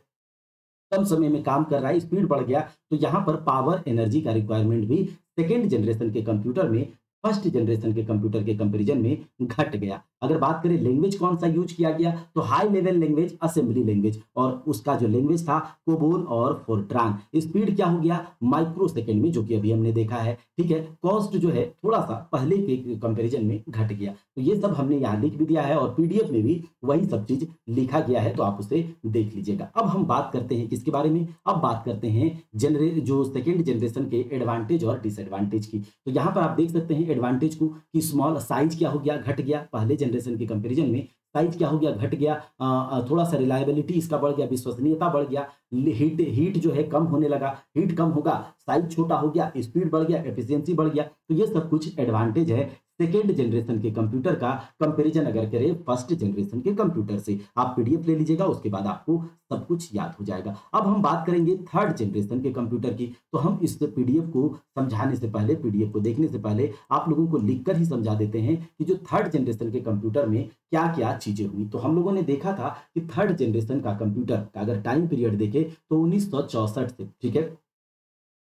कम समय में काम कर रहा है, स्पीड बढ़ गया, तो यहाँ पर पावर एनर्जी का रिक्वायरमेंट भी सेकेंड जनरेशन के कंप्यूटर में फर्स्ट जनरेशन के कंप्यूटर के कंपैरिजन में घट गया। अगर बात करें लैंग्वेज कौन सा यूज किया गया, तो high level language assembly language, और उसका जो लैंग्वेज था कोबोल और फोर्ट्रान। स्पीड क्या हो गया, माइक्रो सेकेंड में, जो कि अभी हमने देखा है। ठीक है, कॉस्ट जो है थोड़ा सा पहले के कंपैरिजन में घट गया। तो ये सब हमने यहाँ लिख भी दिया है और पीडीएफ में भी वही सब चीज लिखा गया है, तो आप उसे देख लीजिएगा। अब हम बात करते हैं किसके बारे में, अब बात करते हैं जो सेकेंड जनरेशन के एडवांटेज और डिसएडवांटेज की। तो यहाँ पर आप देख सकते हैं एडवांटेज को कि स्मॉल साइज क्या हो गया, घट गया, पहले जनरेशन के कंपैरिजन में साइज क्या हो गया, घट गया। थोड़ा सा रिलायबिलिटी इसका बढ़ गया, विश्वसनीयता बढ़ गया। हीट जो है कम होने लगा, हीट कम होगा, साइज छोटा हो गया, स्पीड बढ़ गया, एफिशिएंसी बढ़ गया। तो ये सब कुछ एडवांटेज है सेकेंड जनरेशन के कंप्यूटर का कंपैरिजन अगर करें फर्स्ट जनरेशन के कंप्यूटर से। आप पीडीएफ ले लीजिएगा, उसके बाद आपको सब कुछ याद हो जाएगा। अब हम बात करेंगे थर्ड जनरेशन के कंप्यूटर की। तो हम इस पीडीएफ को समझाने से पहले, पीडीएफ को देखने से पहले आप लोगों को लिखकर ही समझा देते हैं कि जो थर्ड जनरेशन के कंप्यूटर में क्या क्या चीजें हुई। तो हम लोगों ने देखा था कि थर्ड जनरेशन का कंप्यूटर का अगर टाइम पीरियड देखें तो 1964 से, ठीक है,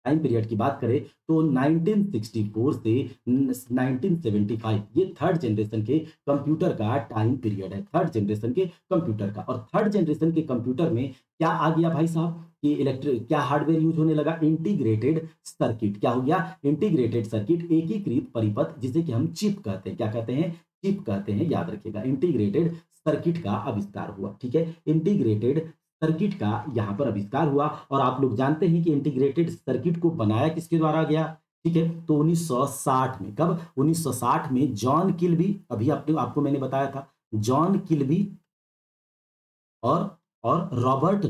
टाइम पीरियड की बात करें तो 1964 से 1975 ये थर्ड जनरेशन के कंप्यूटर का टाइम पीरियड है, थर्ड जनरेशन के कंप्यूटर का। और थर्ड जनरेशन के कंप्यूटर में क्या आ गया भाई साहब कि इलेक्ट्रिक क्या हार्डवेयर यूज होने लगा, इंटीग्रेटेड सर्किट। क्या हो गया, इंटीग्रेटेड सर्किट, एकीकृत परिपथ, जिसे कि हम चिप कहते हैं। क्या कहते हैं, चिप कहते हैं, याद रखिएगा। इंटीग्रेटेड सर्किट का आविष्कार हुआ, ठीक है, इंटीग्रेटेड सर्किट का यहाँ पर आविष्कार हुआ। और आप लोग जानते हैं कि इंटीग्रेटेड सर्किट को बनाया किसके द्वारा गया, ठीक है, तो 1960 में। कब, 1960 में जॉन किल्बी, अभी आपको मैंने बताया था, जॉन किल्बी और रॉबर्ट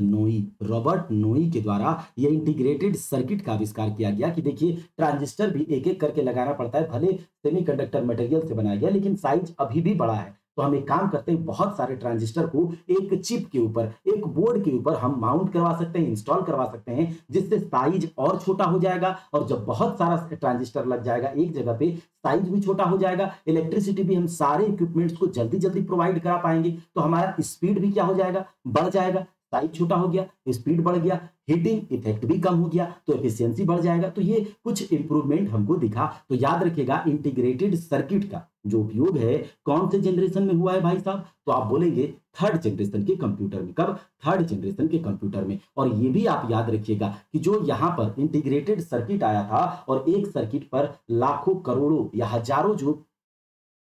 नोई के द्वारा ये इंटीग्रेटेड सर्किट का आविष्कार किया गया। कि देखिए ट्रांजिस्टर भी एक एक करके लगाना पड़ता है, भले सेमीकंडक्टर मटेरियल से बनाया गया लेकिन साइज अभी भी बड़ा है। तो हम एक काम करते हैं, बहुत सारे ट्रांजिस्टर को एक चिप के ऊपर, एक बोर्ड के ऊपर हम माउंट करवा सकते हैं, इंस्टॉल करवा सकते हैं, जिससे साइज और छोटा हो जाएगा। और जब बहुत सारा ट्रांजिस्टर लग जाएगा एक जगह पे, साइज भी छोटा हो जाएगा, इलेक्ट्रिसिटी भी हम सारे इक्विपमेंट्स को जल्दी जल्दी प्रोवाइड करा पाएंगे। तो हमारा स्पीड भी क्या हो जाएगा, बढ़ जाएगा, साइज छोटा हो गया, स्पीड बढ़ गया, हीटिंग इफेक्ट भी कम हो गया, तो एफिशिएंसी बढ़ जाएगा। तो ये कुछ इंप्रूवमेंट हमको दिखा। तो याद रखिएगा इंटीग्रेटेड सर्किट का जो उपयोग है कौन से जनरेशन में हुआ है भाई साहब, तो आप बोलेंगे थर्ड जनरेशन के कंप्यूटर में। कब, थर्ड जनरेशन के कंप्यूटर में। और ये भी आप याद रखिएगा कि जो यहाँ पर इंटीग्रेटेड सर्किट आया था और एक सर्किट पर लाखों करोड़ों या हजारों जो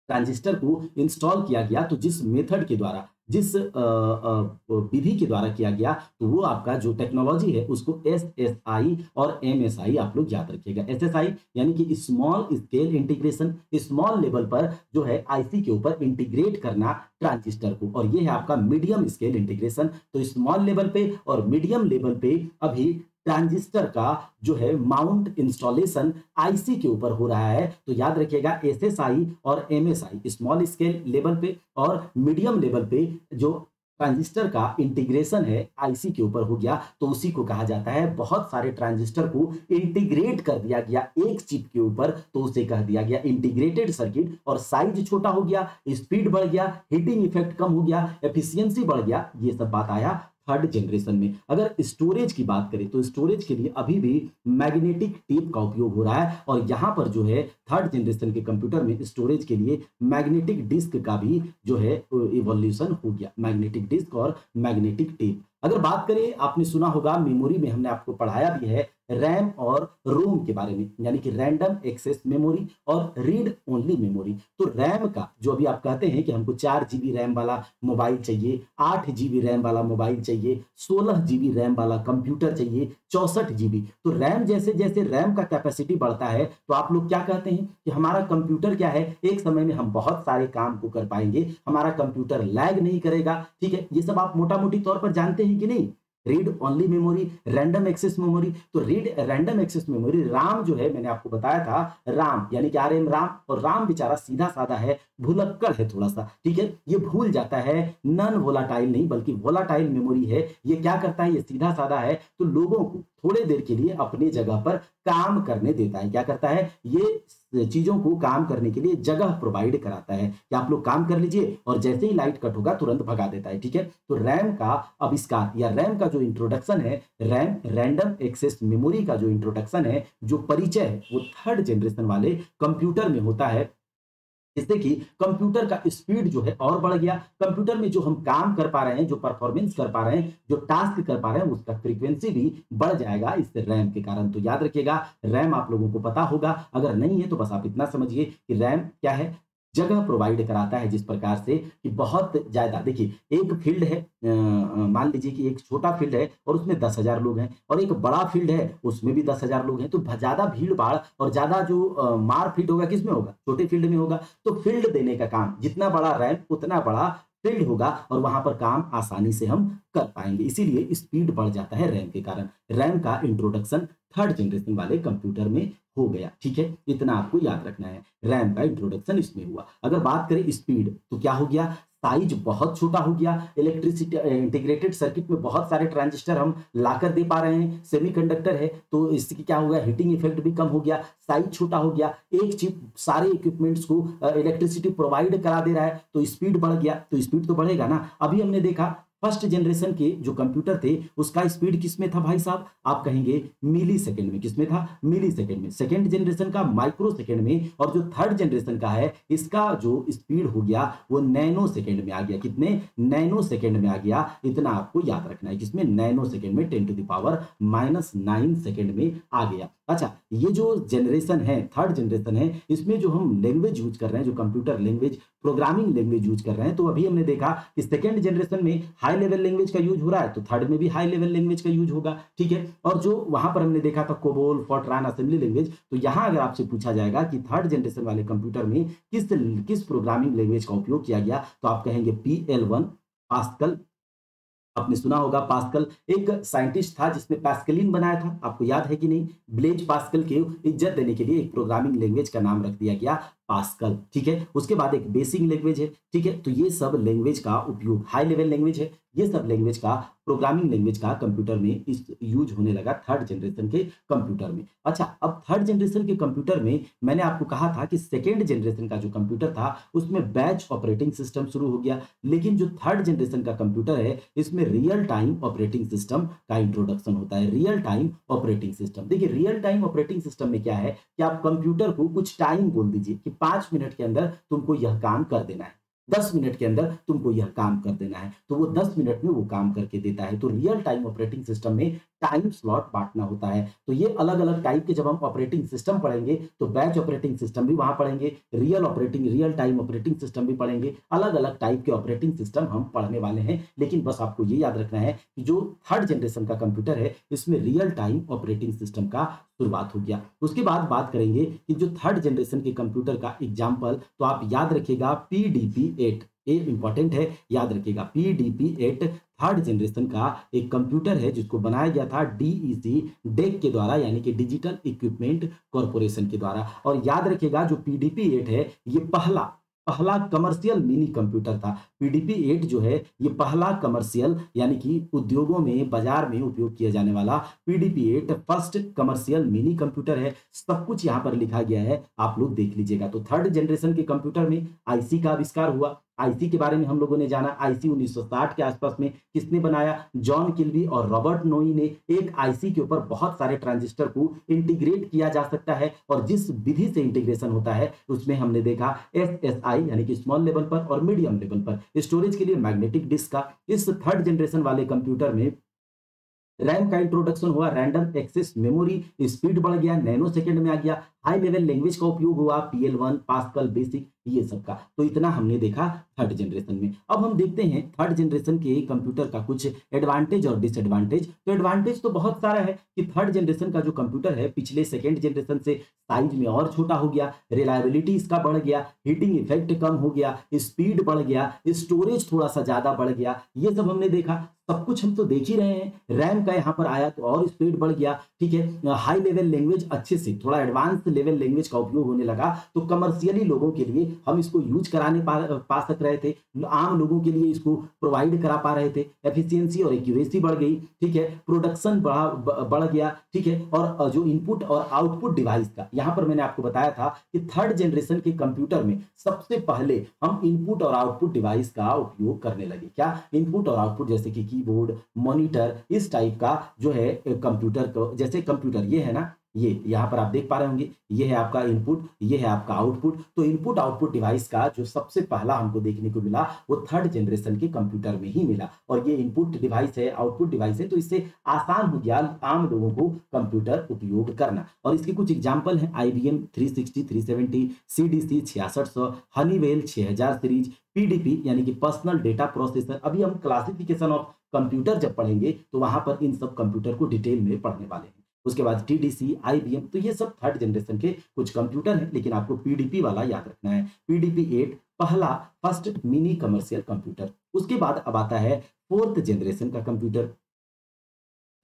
ट्रांजिस्टर को इंस्टॉल किया गया, तो जिस मेथड के द्वारा, जिस विधि के द्वारा किया गया, तो वो आपका जो टेक्नोलॉजी है उसको एसएसआई और एमएसआई आप लोग याद रखिएगा। एसएसआई यानी कि small scale integration, small level पर जो है आईसी के ऊपर इंटीग्रेट करना ट्रांजिस्टर को। और ये है आपका मीडियम स्केल इंटीग्रेशन। तो स्मॉल लेवल पे और मीडियम लेवल पे अभी ट्रांजिस्टर का जो है माउंट इंस्टॉलेशन आईसी के ऊपर हो रहा है। तो याद रखिएगा एसएसआई और एमएसआई, स्मॉल स्केल लेवल पे और मीडियम लेवल पे जो ट्रांजिस्टर का इंटीग्रेशन है आईसी के ऊपर हो गया, तो उसी को कहा जाता है, बहुत सारे ट्रांजिस्टर को इंटीग्रेट कर दिया गया एक चिप के ऊपर, तो उसे कह दिया गया इंटीग्रेटेड सर्किट। और साइज छोटा हो गया, स्पीड बढ़ गया, हीटिंग इफेक्ट कम हो गया, एफिशिएंसी बढ़ गया। ये सब बात आया थर्ड जनरेशन में। अगर स्टोरेज की बात करें तो स्टोरेज के लिए अभी भी मैग्नेटिक टेप का उपयोग हो रहा है। और यहाँ पर जो है थर्ड जनरेशन के कंप्यूटर में स्टोरेज के लिए मैग्नेटिक डिस्क का भी जो है इवोल्यूशन हो गया, मैग्नेटिक डिस्क और मैग्नेटिक टेप। अगर बात करें, आपने सुना होगा मेमोरी में हमने आपको पढ़ाया भी है रैम और रोम के बारे में, यानी कि रैंडम एक्सेस मेमोरी और रीड ओनली मेमोरी। तो रैम का जो अभी आप कहते हैं कि हमको 4 जीबी रैम वाला मोबाइल चाहिए, 8 जीबी रैम वाला मोबाइल चाहिए, 16 जीबी रैम वाला कंप्यूटर चाहिए, 64 जीबी। तो रैम जैसे जैसे रैम का कैपेसिटी बढ़ता है, तो आप लोग क्या कहते हैं कि हमारा कंप्यूटर क्या है, एक समय में हम बहुत सारे काम को कर पाएंगे, हमारा कंप्यूटर लैग नहीं करेगा। ठीक है, ये सब आप मोटा मोटी तौर पर जानते हैं कि नहीं। Read only memory, random access memory. तो read random access memory, RAM जो है मैंने आपको बताया था, राम यानी कि आरएम राम। और राम बेचारा सीधा साधा है, भुलक्कड़ है थोड़ा सा, ठीक है, ये भूल जाता है, नन वोलाटाइल नहीं बल्कि वोलाटाइल मेमोरी है। ये क्या करता है, ये सीधा साधा है, तो लोगों को थोड़े देर के लिए अपनी जगह पर काम करने देता है। क्या करता है, ये चीजों को काम करने के लिए जगह प्रोवाइड कराता है कि आप लोग काम कर लीजिए, और जैसे ही लाइट कट होगा तुरंत भगा देता है। ठीक है, तो रैम का आविष्कार या रैम का जो इंट्रोडक्शन है, रैम रैंडम एक्सेस मेमोरी का जो इंट्रोडक्शन है, जो परिचय है, वो थर्ड जनरेशन वाले कंप्यूटर में होता है। जिससे कि कंप्यूटर का स्पीड जो है और बढ़ गया। कंप्यूटर में जो हम काम कर पा रहे हैं, जो परफॉर्मेंस कर पा रहे हैं, जो टास्क कर पा रहे हैं, उसका फ्रीक्वेंसी भी बढ़ जाएगा इस रैम के कारण। तो याद रखिएगा, रैम आप लोगों को पता होगा, अगर नहीं है तो बस आप इतना समझिए कि रैम क्या है, जगह प्रोवाइड कराता है जिस प्रकार से कि बहुत ज़्यादा देखिए एक फील्ड है, मान लीजिए कि एक छोटा फील्ड है और उसमें 10,000 लोग हैं और एक बड़ा फील्ड है उसमें भी 10,000 लोग हैं, तो ज़्यादा भीड़-भाड़ और ज़्यादा जो मार-पीट होगा किसमें होगा? छोटे फील्ड में होगा। तो फील्ड देने का काम, जितना बड़ा रैम उतना बड़ा फील्ड होगा और वहाँ पर काम आसानी से हम कर पाएँगे। इसीलिए स्पीड बढ़ जाता है रैम के कारण। रैम का इंट्रोडक्शन 3rd जनरेशन वाले कंप्यूटर में हो गया, ठीक है? इतना आपको याद रखना है। रैम का इंट्रोडक्शन इसमें हुआ। अगर बात करें स्पीड, तो क्या हो गया? साइज बहुत छोटा हो गया। इलेक्ट्रिसिटी इंटीग्रेटेड सर्किट में बहुत सारे ट्रांजिस्टर हम लाकर दे पा रहे हैं। सेमीकंडक्टर है तो इससे क्या हो गया? हीटिंग इफेक्ट भी कम हो गया, साइज छोटा हो गया। एक चिप सारे इक्विपमेंट्स को इलेक्ट्रिसिटी प्रोवाइड करा दे रहा है, तो स्पीड बढ़ गया। तो स्पीड तो बढ़ेगा ना। अभी हमने देखा फर्स्ट जनरेशन के जो कंप्यूटर थे उसका स्पीड किसमें था भाई साहब? आप कहेंगे मिली सेकंड में। किसमें था? मिली सेकंड में। सेकंड जनरेशन का माइक्रो सेकंड में, और जो 3rd जनरेशन का है इसका जो स्पीड हो गया वो नैनो सेकंड में आ गया। कितने? नैनो सेकंड में आ गया। इतना आपको याद रखना है, किसमें? नैनो सेकंड में, 10 टू द पावर -9 सेकंड में आ गया। अच्छा, ये जो जनरेशन है 3rd जनरेशन है, इसमें जो हम लैंग्वेज यूज कर रहे हैं, जो computer language, programming language use कर रहे हैं, तो अभी हमने देखा कि 2nd जनरेशन में हाई लेवल लैंग्वेज का यूज हो रहा है, तो 3rd में भी हाई लेवल लैंग्वेज का यूज होगा, ठीक है? और जो वहां पर हमने देखा था कोबोल, फॉर्ट्रान, असेंबली लैंग्वेज, तो यहां अगर आपसे पूछा जाएगा कि 3rd जनरेशन वाले कंप्यूटर में किस प्रोग्रामिंग लैंग्वेज का उपयोग किया गया, तो आप कहेंगे PL1, पास्कल। आपने सुना होगा पास्कल, एक साइंटिस्ट था जिसने पास्कलिन बनाया था, आपको याद है कि नहीं? ब्लेज पास्कल के इज्जत देने के लिए एक प्रोग्रामिंग लैंग्वेज का नाम रख दिया गया पास्कल, ठीक है? उसके बाद एक बेसिक लैंग्वेज है, ठीक है? तो ये सब लैंग्वेज का उपयोग, हाई लेवल लैंग्वेज है, ये सब लैंग्वेज का, प्रोग्रामिंग लैंग्वेज का कंप्यूटर में इस यूज होने लगा 3rd जनरेशन के कंप्यूटर में। अच्छा, अब 3rd जनरेशन के कंप्यूटर में मैंने आपको कहा था कि 2nd जनरेशन का जो कंप्यूटर था उसमें बैच ऑपरेटिंग सिस्टम शुरू हो गया, लेकिन जो 3rd जनरेशन का कंप्यूटर है इसमें रियल टाइम ऑपरेटिंग सिस्टम का इंट्रोडक्शन होता है। रियल टाइम ऑपरेटिंग सिस्टम, देखिए रियल टाइम ऑपरेटिंग सिस्टम में क्या है कि आप कंप्यूटर को कुछ टाइम बोल दीजिए कि 5 मिनट के अंदर तुमको यह काम कर देना है, 10 मिनट के अंदर तुमको यह काम कर देना है, तो वो 10 मिनट में वो काम करके देता है। तो रियल टाइम ऑपरेटिंग सिस्टम में टाइम स्लॉट बांटना होता है। तो ये अलग-अलग टाइप के जब हम ऑपरेटिंग सिस्टम पढ़ेंगे तो बैच ऑपरेटिंग सिस्टम भी वहां पढ़ेंगे, रियल टाइम ऑपरेटिंग सिस्टम भी पढ़ेंगे। अलग-अलग टाइप के ऑपरेटिंग सिस्टम हम पढ़ने वाले हैं, लेकिन बस आपको ये याद रखना है कि जो 3rd जनरेशन का कंप्यूटर है इसमें रियल टाइम ऑपरेटिंग सिस्टम का शुरुआत हो गया। उसके बाद बात करेंगे कि जो 3rd जनरेशन के कंप्यूटर का एग्जाम्पल, तो आप याद रखिएगा PDP-8, ये इंपॉर्टेंट है, याद रखिएगा PDP-8 3rd जनरेशन का एक कंप्यूटर है जिसको बनाया गया था DEC डेक के द्वारा, यानी कि डिजिटल इक्विपमेंट कॉर्पोरेशन के द्वारा। और याद रखिएगा जो PDP-8 है ये पहला पहला कमर्शियल मिनी कंप्यूटर था। PDP-8 जो है ये पहला कमर्शियल, यानी कि उद्योगों में, बाजार में उपयोग किया जाने वाला PDP-8 first commercial mini computer है। सब कुछ यहाँ पर लिखा गया है, आप लोग देख लीजिएगा। तो 3rd जनरेशन के कंप्यूटर में आईसी का आविष्कार हुआ। आईसी के बारे में हम लोगों ने जाना, आईसी 1960 के आसपास में किसने बनाया? जॉन किल्बी और रॉबर्ट नोई ने। एक आईसी के ऊपर बहुत सारे ट्रांजिस्टर को इंटीग्रेट किया जा सकता है, और जिस विधि से इंटीग्रेशन होता है उसमें हमने देखा एसएसआई, यानी कि स्मॉल लेवल पर और मीडियम लेवल पर, स्टोरेज के लिए मैग्नेटिक डिस्क का। इस 3rd जनरेशन वाले कंप्यूटर में रैम का इंट्रोडक्शन हुआ, रैंडम एक्सेस मेमोरी, स्पीड बढ़ गया, नैनो सेकंड में आ गया, हाई लेवल लैंग्वेज का उपयोग हुआ, PL1, पास्कल, बेसिक, ये सब का। तो इतना हमने देखा 3rd जनरेशन में। अब हम देखते हैं 3rd जनरेशन के कंप्यूटर का कुछ एडवांटेज और डिसएडवांटेज। तो एडवांटेज तो बहुत सारा है कि 3rd जनरेशन का जो कंप्यूटर है पिछले 2nd जनरेशन से साइज में और छोटा हो गया, रिलायबिलिटी इसका बढ़ गया, हीटिंग इफेक्ट कम हो गया, स्पीड बढ़ गया, स्टोरेज थोड़ा सा ज्यादा बढ़ गया, ये सब हमने देखा। सब कुछ हम तो देख ही रहे हैं। रैम का यहाँ पर आया तो और स्पीड बढ़ गया, ठीक है। हाई लेवल लैंग्वेज अच्छे से, थोड़ा एडवांस लेवल लैंग्वेज का उपयोग होने लगा, तो कमर्शियली लोगों के लिए हम इसको यूज कराने पा सक रहे थे, आम लोगों के लिए इसको प्रोवाइड करा पा रहे थे। एफिशिएंसी और एक्यूरेसी बढ़ गई, ठीक है। प्रोडक्शन बढ़ गया, ठीक है। और जो इनपुट और आउटपुट डिवाइस का, यहाँ पर मैंने आपको बताया था कि 3rd जनरेशन के कंप्यूटर में सबसे पहले हम इनपुट और आउटपुट डिवाइस का उपयोग करने लगे। क्या? इनपुट और आउटपुट, जैसे कि कीबोर्ड, मॉनिटर, इस टाइप का जो है कंप्यूटर को, जैसे कंप्यूटर ये है ना, ये यहाँ पर आप देख पा रहे होंगे, ये है आपका इनपुट, ये है आपका आउटपुट। तो इनपुट आउटपुट डिवाइस का जो सबसे पहला हमको देखने को मिला वो थर्ड जनरेशन के कंप्यूटर में ही मिला। और ये इनपुट डिवाइस है, आउटपुट डिवाइस है, तो इससे आसान हो गया आम लोगों को कंप्यूटर उपयोग करना। और इसके कुछ एग्जाम्पल हैं, IBM 360, 370, CDC 6600, Honeywell 6000 series, PDP यानी कि पर्सनल डेटा प्रोसेसर। अभी हम क्लासिफिकेशन ऑफ कंप्यूटर जब पढ़ेंगे तो वहां पर इन सब कंप्यूटर को डिटेल में पढ़ने वाले हैं। उसके बाद TDC, IBM, तो ये सब थर्ड जनरेशन के कुछ कंप्यूटर हैं, लेकिन आपको PDP वाला याद रखना है। PDP 8 पहला फर्स्ट मिनी कमर्शियल कंप्यूटर। उसके बाद अब आता है फोर्थ जनरेशन का कंप्यूटर।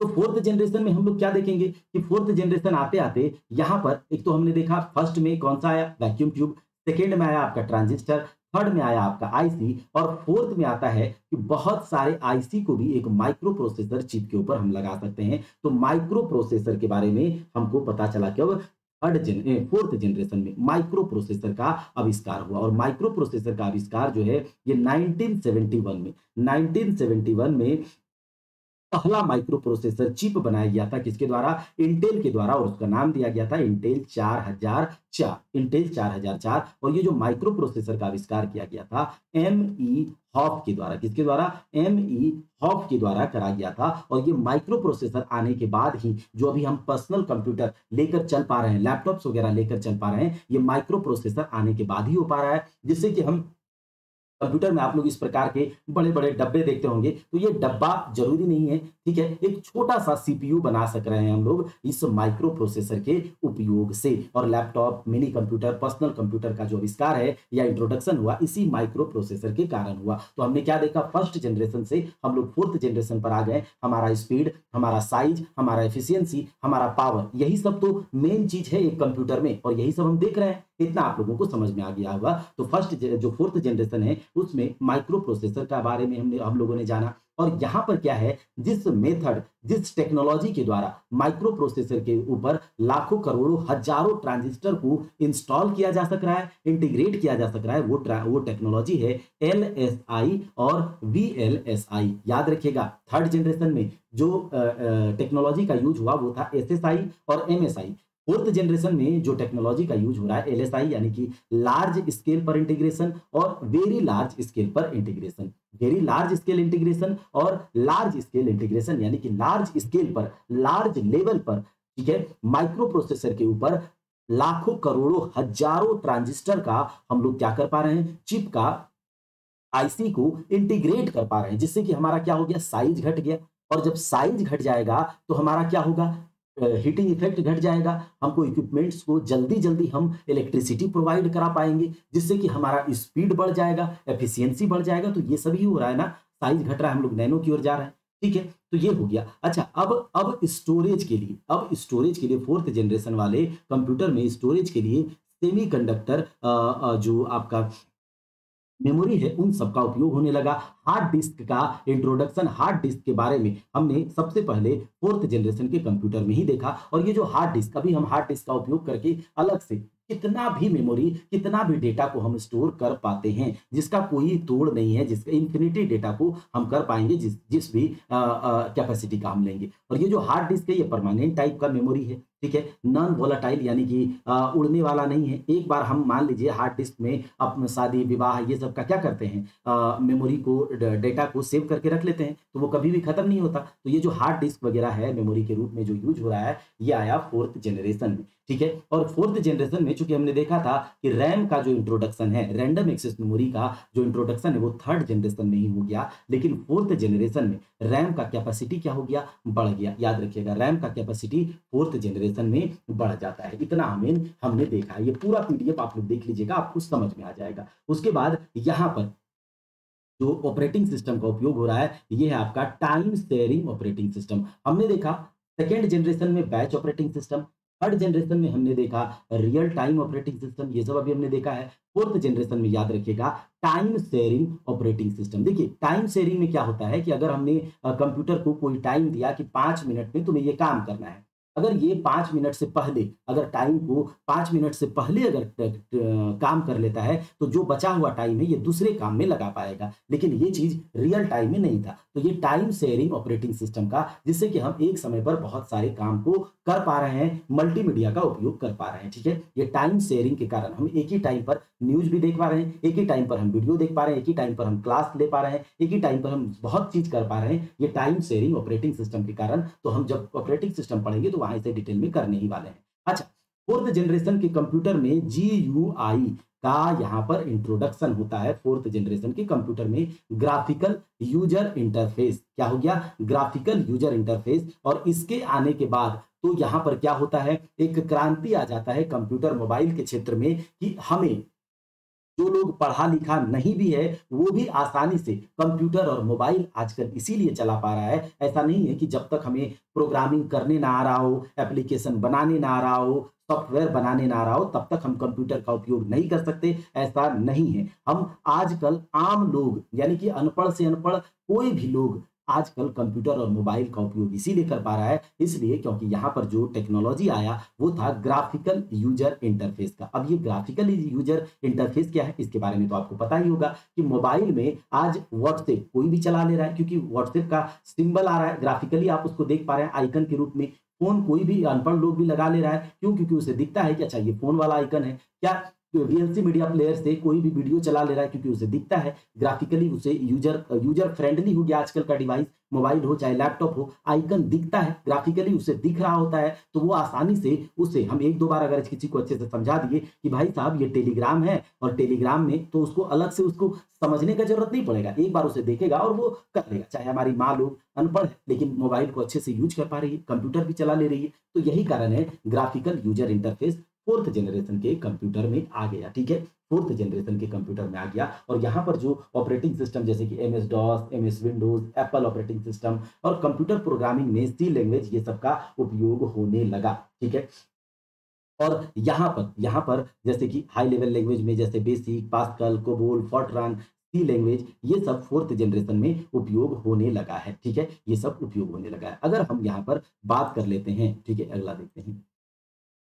तो फोर्थ जनरेशन में हम लोग क्या देखेंगे कि फोर्थ जनरेशन आते आते यहाँ पर एक तो हमने देखा फर्स्ट में कौन सा आया, वैक्यूम ट्यूब। सेकेंड में आया आपका ट्रांजिस्टर। थर्ड में आया आपका आईसी। और फोर्थ में आता है कि बहुत सारे आईसी को भी एक माइक्रो प्रोसेसर चिप के ऊपर हम लगा सकते हैं। तो माइक्रो प्रोसेसर के बारे में हमको पता चला कि अब फोर्थ जनरेशन में माइक्रो प्रोसेसर का आविष्कार हुआ। और माइक्रो प्रोसेसर का आविष्कार जो है ये 1971 में पहला माइक्रो प्रोसेसर चिप बनाया गया था। किसके द्वारा? इंटेल के द्वारा। और उसका नाम दिया गया था इंटेल 4004, इंटेल 4004। और ये जो माइक्रो प्रोसेसर का आविष्कार किया गया था ME हॉफ के द्वारा। किसके द्वारा? ME हॉफ के द्वारा करा गया था। और ये माइक्रो प्रोसेसर आने के बाद ही जो अभी हम पर्सनल कंप्यूटर लेकर चल पा रहे हैं, लैपटॉप्स वगैरह लेकर चल पा रहे हैं, ये माइक्रो प्रोसेसर आने के बाद ही हो पा रहा है। जिससे कि हम कंप्यूटर में आप लोग इस प्रकार के बड़े-बड़े डब्बे देखते होंगे, तो ये डब्बा जरूरी नहीं है, ठीक है। एक छोटा-सा सीपीयू बना सक रहे हैं हम लोग इस माइक्रो प्रोसेसर के उपयोग से। और laptop, mini computer, personal computer का जो आविष्कार है या इंट्रोडक्शन हुआ इसी माइक्रो प्रोसेसर के कारण हुआ। तो हमने क्या देखा, फर्स्ट जनरेशन से हम लोग फोर्थ जनरेशन पर आ गए। हमारा स्पीड, हमारा साइज, हमारा एफिशिएंसी, हमारा पावर, यही सब तो मेन चीज है एक कंप्यूटर में, और यही सब हम देख रहे हैं। इतना आप लोगों को समझ में आ गया होगा। तो फर्स्ट जो फोर्थ जनरेशन है उसमें माइक्रो प्रोसेसर का बारे में हम लोगों ने जाना। और यहाँ पर क्या है, जिस मेथड, जिस टेक्नोलॉजी के द्वारा माइक्रो प्रोसेसर के ऊपर लाखों करोड़ों हजारों ट्रांजिस्टर को इंस्टॉल किया जा सक रहा है, इंटीग्रेट किया जा सक रहा है, वो टेक्नोलॉजी है LSI और VLSI। याद रखिएगा, थर्ड जनरेशन में जो टेक्नोलॉजी का यूज हुआ वो था SSI और MSI। फोर्थ जनरेशन में जो टेक्नोलॉजी का यूज हो रहा है LSI यानी कि लार्ज स्केल पर इंटीग्रेशन और वेरी लार्ज स्केल पर integration. Very large scale integration और लार्ज स्केल इंटीग्रेशन यानी कि लार्ज स्केल पर, लार्ज लेवल पर, ठीक है, माइक्रो प्रोसेसर के ऊपर लाखों करोड़ों हजारों ट्रांजिस्टर का हम लोग क्या कर पा रहे हैं, चिप का, आईसी को इंटीग्रेट कर पा रहे हैं। जिससे कि हमारा क्या हो गया, साइज घट गया। और जब साइज घट जाएगा तो हमारा क्या होगा, हीटिंग इफेक्ट घट जाएगा। हमको इक्विपमेंट्स को जल्दी जल्दी हम इलेक्ट्रिसिटी प्रोवाइड करा पाएंगे, जिससे कि हमारा स्पीड बढ़ जाएगा, एफिशिएंसी बढ़ जाएगा। तो ये सभी हो रहा है ना, साइज घट रहा है, हम लोग नैनो की ओर जा रहे हैं, ठीक है। तो ये हो गया। अच्छा, अब स्टोरेज के लिए, फोर्थ जनरेशन वाले कंप्यूटर में स्टोरेज के लिए सेमीकंडक्टर जो आपका मेमोरी है उन सब का उपयोग होने लगा। हार्ड डिस्क का इंट्रोडक्शन, हार्ड डिस्क के बारे में हमने सबसे पहले फोर्थ जनरेशन के कंप्यूटर में ही देखा। और ये जो हार्ड डिस्क, अभी हम हार्ड डिस्क का उपयोग करके अलग से कितना भी मेमोरी, कितना भी डेटा को हम स्टोर कर पाते हैं, जिसका कोई तोड़ नहीं है, जिसका इंफिनिटी डेटा को हम कर पाएंगे जिस भी कैपेसिटी का हम लेंगे। और ये जो हार्ड डिस्क है ये परमानेंट टाइप का मेमोरी है, ठीक है, नॉन वोलाटाइल यानी कि उड़ने वाला नहीं है। एक बार हम मान लीजिए हार्ड डिस्क में अपना शादी विवाह ये सब का क्या करते हैं, मेमोरी को, डेटा को सेव करके रख लेते हैं, तो वो कभी भी खत्म नहीं होता। तो ये जो हार्ड डिस्क वगैरह है मेमोरी के रूप में जो यूज हो रहा है, ये आया फोर्थ जनरेशन में, ठीक है। और फोर्थ जनरेशन में चूंकि हमने देखा था कि रैम का जो इंट्रोडक्शन है, रैंडम एक्सेस मेमोरी का जो इंट्रोडक्शन है वो थर्ड जनरेशन में ही हो गया। लेकिन फोर्थ जनरेशन में रैम का कैपेसिटी क्या हो गया, बढ़ गया। याद रखिएगा, रैम का कैपेसिटी फोर्थ जनरेशन में बढ़ जाता है। इतना हमने देखा है। ये पूरा पीडीएफ आप लोग देख लीजिएगा, आपको समझ में आ जाएगा। उसके बाद यहाँ पर जो ऑपरेटिंग सिस्टम का उपयोग हो रहा है ये है आपका टाइम शेयरिंग ऑपरेटिंग सिस्टम। हमने देखा सेकेंड जनरेशन में batch operating system, third generation में हमने देखा रियल टाइम ऑपरेटिंग सिस्टम, ये सब अभी हमने देखा है। फोर्थ जनरेशन में याद रखिएगा टाइम शेयरिंग ऑपरेटिंग सिस्टम। देखिए, टाइम शेयरिंग में क्या होता है कि अगर हमने कंप्यूटर को कोई टाइम दिया कि 5 मिनट में तुम्हें ये काम करना है, अगर ये 5 मिनट से पहले, अगर टाइम को 5 मिनट से पहले अगर काम कर लेता है, तो जो बचा हुआ टाइम है ये दूसरे काम में लगा पाएगा। लेकिन ये चीज़ रियल टाइम में नहीं था। तो ये टाइम शेयरिंग ऑपरेटिंग सिस्टम का, जिससे कि हम एक समय पर बहुत सारे काम को कर पा रहे हैं, मल्टीमीडिया का उपयोग कर पा रहे हैं, ठीक है? ये टाइम शेयरिंग के कारण हम एक ही टाइम पर न्यूज़ भी देख पा रहे हैं, एक ही टाइम पर हम वीडियो देख पा रहे हैं, एक ही टाइम पर हम क्लास ले पा रहे हैं, एक ही टाइम पर हम बहुत चीज़ कर पा रहे हैं। ये टाइम शेयरिंग ऑपरेटिंग सिस्टम के कारण। तो हम जब ऑपरेटिंग सिस्टम पढ़ेंगे तो वहाँ इसे डिटेल में करने ही वाले हैं। अच्छा, 4th जनरेशन के कंप्यूटर में जीयूआई का यहाँ पर इंट्रोडक्शन होता है। 4th जनरेशन के कंप्यूटर में ग्राफिकल यूजर इंटरफेस, क्या हो गया? Graphical user interface. और इसके आने के बाद तो यहाँ पर क्या होता है, एक क्रांति आ जाता है कंप्यूटर मोबाइल के क्षेत्र में कि हमें, जो लोग पढ़ा लिखा नहीं भी है, वो भी आसानी से कंप्यूटर और मोबाइल आजकल इसीलिए चला पा रहा है। ऐसा नहीं है कि जब तक हमें प्रोग्रामिंग करने ना आ रहा हो, एप्लीकेशन बनाने ना आ रहा हो, सॉफ्टवेयर बनाने ना आ रहा हो, तब तक हम कंप्यूटर का उपयोग नहीं कर सकते, ऐसा नहीं है। हम आजकल आम लोग, यानी कि अनपढ़ से अनपढ़ कोई भी लोग आजकल कंप्यूटर और मोबाइल का उपयोग इसीलिए कर पा रहा है, इसलिए क्योंकि यहाँ पर जो टेक्नोलॉजी आया वो था ग्राफिकल यूजर इंटरफेस का। अब ये ग्राफिकल यूजर इंटरफेस क्या है, इसके बारे में तो आपको पता ही होगा कि मोबाइल में आज व्हाट्सएप कोई भी चला ले रहा है, क्योंकि व्हाट्सएप का सिंबल आ रहा है, ग्राफिकली आप उसको देख पा रहे हैं आइकन के रूप में। फ़ोन कोई भी अनपढ़ लोग भी लगा ले रहा है, क्यों? क्योंकि उसे दिखता है कि अच्छा ये फ़ोन वाला आइकन है। क्या वीएलसी मीडिया प्लेयर से कोई भी वीडियो चला ले रहा है, क्योंकि उसे दिखता है ग्राफिकली, उसे यूजर फ्रेंडली हो गया आजकल का डिवाइस, मोबाइल हो चाहे लैपटॉप हो, आइकन दिखता है, ग्राफिकली उसे दिख रहा होता है, तो वो आसानी से उसे हम 1-2 बार अगर किसी को अच्छे से समझा दिए कि भाई साहब ये टेलीग्राम है, और टेलीग्राम में तो उसको अलग से उसको समझने का ज़रूरत नहीं पड़ेगा। एक बार उसे देखेगा और वो कर लेगा। चाहे हमारी माँ लोग अनपढ़ है, लेकिन मोबाइल को अच्छे से यूज़ कर पा रही है, कंप्यूटर भी चला ले रही है। तो यही कारण है graphical user interface 4th generation के कंप्यूटर में आ गया, ठीक है? 4th जनरेशन के कंप्यूटर में आ गया। और यहाँ पर जो ऑपरेटिंग सिस्टम जैसे कि MS DOS, MS Windows, Apple operating system और कंप्यूटर प्रोग्रामिंग में सी लैंग्वेज, ये सब का उपयोग होने लगा, ठीक है? और यहाँ पर जैसे कि हाई लेवल लैंग्वेज में जैसे बेसिक, पास्कल, कोबोल, फॉर्ट्रान, सी लैंग्वेज, ये सब 4th जनरेशन में उपयोग होने लगा है, ठीक है? ये सब उपयोग होने लगा है। अगर हम यहाँ पर बात कर लेते हैं, ठीक है? अगला देखते हैं।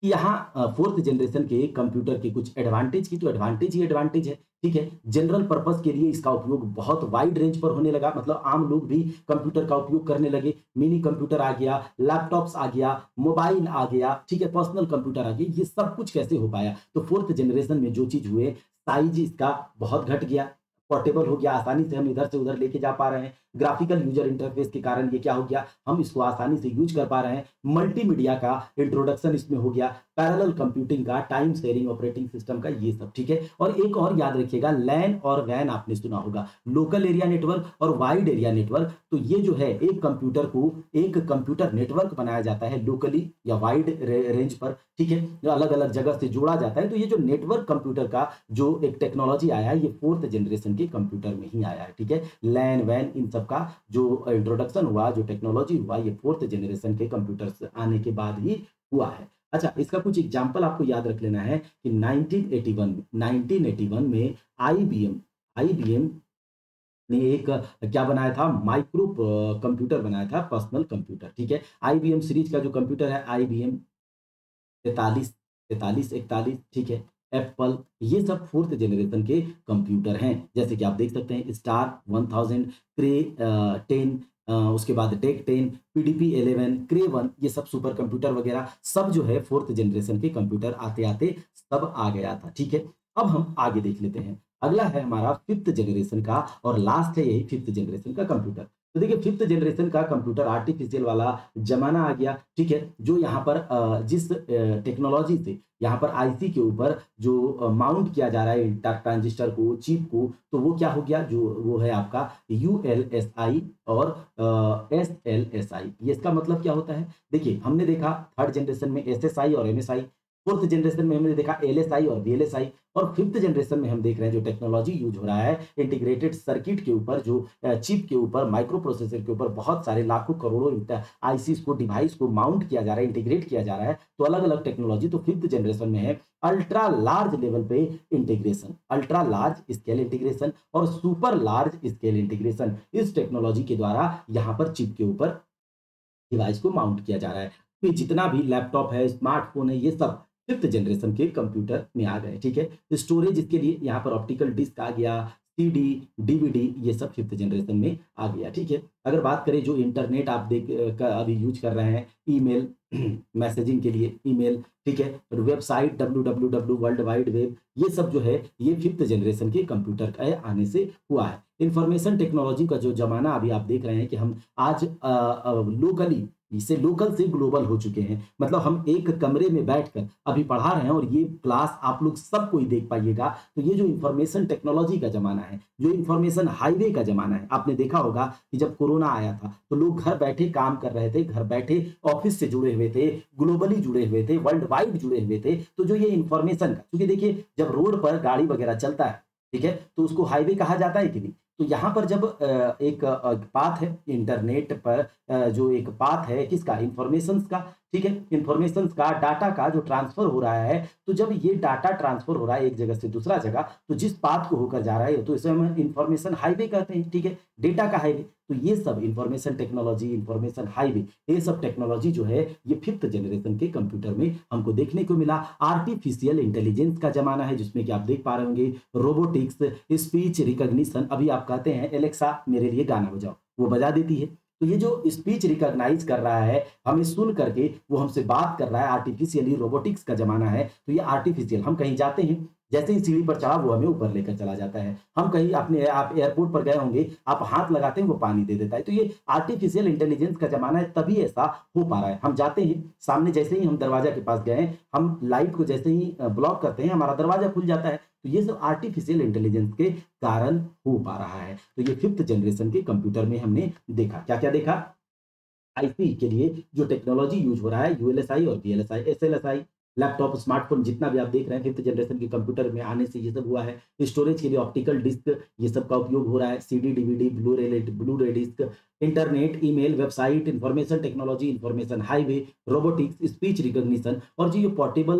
कि यहाँ 4th जनरेशन के कंप्यूटर के कुछ एडवांटेज की, तो एडवांटेज ही एडवांटेज है, ठीक है? जनरल पर्पस के लिए इसका उपयोग बहुत वाइड रेंज पर होने लगा, मतलब आम लोग भी कंप्यूटर का उपयोग करने लगे। मिनी कंप्यूटर आ गया, लैपटॉप्स आ गया, मोबाइल आ गया, ठीक है? पर्सनल कंप्यूटर आ गया। ये सब कुछ कैसे हो पाया? तो 4th जनरेशन में जो चीज़ हुए, साइज़ इसका बहुत घट गया, पोर्टेबल हो गया, आसानी से हम इधर से उधर लेके जा पा रहे हैं। ग्राफिकल यूजर इंटरफेस के कारण ये क्या हो गया, हम इसको आसानी से यूज़ कर पा रहे हैं। मल्टीमीडिया का इंट्रोडक्शन इसमें हो गया, पैरेलल कंप्यूटिंग का, टाइम शेयरिंग ऑपरेटिंग सिस्टम का, ये सब, ठीक है? और एक और याद रखिएगा, लैन और वैन आपने सुना होगा, लोकल एरिया नेटवर्क और वाइड एरिया नेटवर्क। तो ये जो है एक कंप्यूटर को, एक कंप्यूटर नेटवर्क बनाया जाता है लोकली या वाइड रेंज पर, ठीक है? जो अलग-अलग जगह से जोड़ा जाता है। तो ये जो नेटवर्क कंप्यूटर का जो एक टेक्नोलॉजी आया है, ये 4th जनरेशन के कंप्यूटर में ही आया है, ठीक है? लैन, वैन, इन सब का जो इंट्रोडक्शन हुआ, जो टेक्नोलॉजी हुआ, ये 4th जनरेशन के कंप्यूटर्स आने के बाद ही हुआ है। अच्छा, इसका कुछ एग्जांपल आपको याद रख लेना है कि 1981 में आईबीएम ने एक क्या बनाया था, माइक्रो कंप्यूटर बनाया था, पर्सनल कंप्यूटर, ठीक है? आईबीएम सीरीज का जो कंप्यूटर है, आईबीएम 43, 43, 41, ठीक है? एप्पल, ये सब 4th जनरेशन के कंप्यूटर हैं। जैसे कि आप देख सकते हैं स्टार 1000, क्रे 10, उसके बाद टेक 10, पीडीपी 11, क्रे 1, ये सब सुपर कंप्यूटर वगैरह सब जो है 4th जनरेशन के कंप्यूटर आते-आते सब आ गया था, ठीक है? अब हम आगे देख लेते हैं। अगला है हमारा 5th जनरेशन का और लास्ट है यही 5th जनरेशन का कंप्यूटर। तो देखिए 5th जनरेशन का कंप्यूटर आर्टिफिशियल वाला ज़माना आ गया, ठीक है? जो यहाँ पर जिस टेक्नोलॉजी से यहाँ पर आईसी के ऊपर जो माउंट किया जा रहा है ट्रांजिस्टर को, चिप को, तो वो क्या हो गया, जो वो है आपका यूएलएसआई और एसएलएसआई। ये इसका मतलब क्या होता है? देखिए, हमने देखा 3rd जनरेशन में एसएसआई और एमएसआई, 4th जनरेशन में हमने देखा एलएसआई और वीएलएसआई, और 5th जनरेशन में हम देख रहे हैं जो टेक्नोलॉजी यूज़ हो रहा है इंटीग्रेटेड सर्किट के ऊपर, जो चिप के ऊपर, माइक्रो प्रोसेसर के ऊपर बहुत सारे लाखों करोड़ों आईसीज़ को, डिवाइस को माउंट किया जा रहा है, इंटीग्रेट किया जा रहा है। तो अलग-अलग टेक्नोलॉजी तो 5th जनरेशन में है। अल्ट्रा लार्ज लेवल पे integration, ultra large scale integration और सुपर लार्ज स्केल इंटीग्रेशन, इस टेक्नोलॉजी के द्वारा यहाँ पर चिप के ऊपर डिवाइस को माउंट किया जा रहा है। में जितना भी लैपटॉप है, स्मार्टफ़ोन है, ये सब 5th जनरेशन के कंप्यूटर में आ गए, ठीक है? स्टोरेज इसके लिए यहाँ पर ऑप्टिकल डिस्क आ गया, सीडी, डीवीडी ये सब 5th जनरेशन में आ गया, ठीक है? अगर बात करें जो इंटरनेट आप का अभी यूज़ कर रहे हैं, ईमेल मैसेजिंग के लिए ईमेल, ठीक है? Website www world wide web ये सब जो है, ये 5th जनरेशन के कंप्यूटर के आने से हुआ है। इन्फॉर्मेशन टेक्नोलॉजी का जो ज़माना अभी आप देख रहे हैं कि हम आज लोकली इसे लोकल से ग्लोबल हो चुके हैं। मतलब हम एक कमरे में बैठकर अभी पढ़ा रहे हैं और ये क्लास आप लोग सब कोई देख पाइएगा। तो ये जो इन्फॉर्मेशन टेक्नोलॉजी का ज़माना है, जो इन्फॉर्मेशन हाईवे का ज़माना है, आपने देखा होगा कि जब कोरोना आया था, तो लोग घर बैठे काम कर रहे थे, घर बैठे ऑफ़िस से जुड़े हुए थे, ग्लोबली जुड़े हुए थे, वर्ल्ड वाइड जुड़े हुए थे। तो जो ये इन्फॉर्मेशन का क्योंकि देखिए जब रोड पर गाड़ी वगैरह चलता है, ठीक है? तो उसको हाईवे कहा जाता है कि नहीं? तो यहाँ पर जब एक पाथ है इंटरनेट पर जो एक पाथ है किसका इन्फॉर्मेशंस का, ठीक है? इन्फॉर्मेशंस का, डाटा का जो ट्रांसफ़र हो रहा है, तो जब ये डाटा ट्रांसफ़र हो रहा है एक जगह से दूसरा जगह, तो जिस पाथ को होकर जा रहा है, तो इसे हम इन्फॉर्मेशन हाईवे कहते हैं, ठीक है? डेटा का हाईवे। तो ये सब इन्फॉर्मेशन टेक्नोलॉजी, इन्फॉर्मेशन हाईवे, ये सब टेक्नोलॉजी जो है, ये 5th जनरेशन के कंप्यूटर में हमको देखने को मिला। आर्टिफिशियल इंटेलिजेंस का ज़माना है, जिसमें कि आप देख पा रहे होंगे रोबोटिक्स, स्पीच रिकॉग्निशन। अभी आप कहते हैं, "एलेक्सा, मेरे लिए गाना बजाओ।" वो बजा देती है। तो ये जो स्पीच रिकॉग्नाइज़ कर रहा है, हमें सुन करके वो हमसे बात कर रहा है, आर्टिफिशियली रोबोटिक्स का ज़माना है। तो ये आर्टिफिशियल हम कहीं जाते हैं, जैसे ही सीढ़ी पर चढ़ा, वो हमें ऊपर लेकर चला जाता है। हम कहीं अपने आप एयरपोर्ट पर गए होंगे, आप हाथ लगाते हैं, वो पानी दे देता है। तो ये आर्टिफिशियल इंटेलिजेंस का ज़माना है, तभी ऐसा हो पा रहा है। हम जाते हैं, सामने जैसे ही हम दरवाज़ा के पास गए, हम लाइट को जैसे ही ब्लॉक करते हैं, हमारा दरवाज़ा खुल जाता है। तो ये सब आर्टिफिशियल इंटेलिजेंस के कारण हो पा रहा है। तो ये 5th जनरेशन के कंप्यूटर में हमने देखा। क्या-क्या देखा? आईपी के लिए जो टेक्नोलॉजी यूज़ हो रहा है यूएलएसआई और वीएलएसआई, एसएलएसआई, लैपटॉप, स्मार्टफ़ोन जितना भी आप देख रहे हैं 5th जनरेशन के कंप्यूटर में आने से ये सब हुआ है। स्टोरेज के लिए ऑप्टिकल डिस्क ये सब का उपयोग हो रहा है। CD, DVD, blu ray disc, internet, email, website, information technology, information highway, robotics, speech recognition और जो ये पोर्टेबल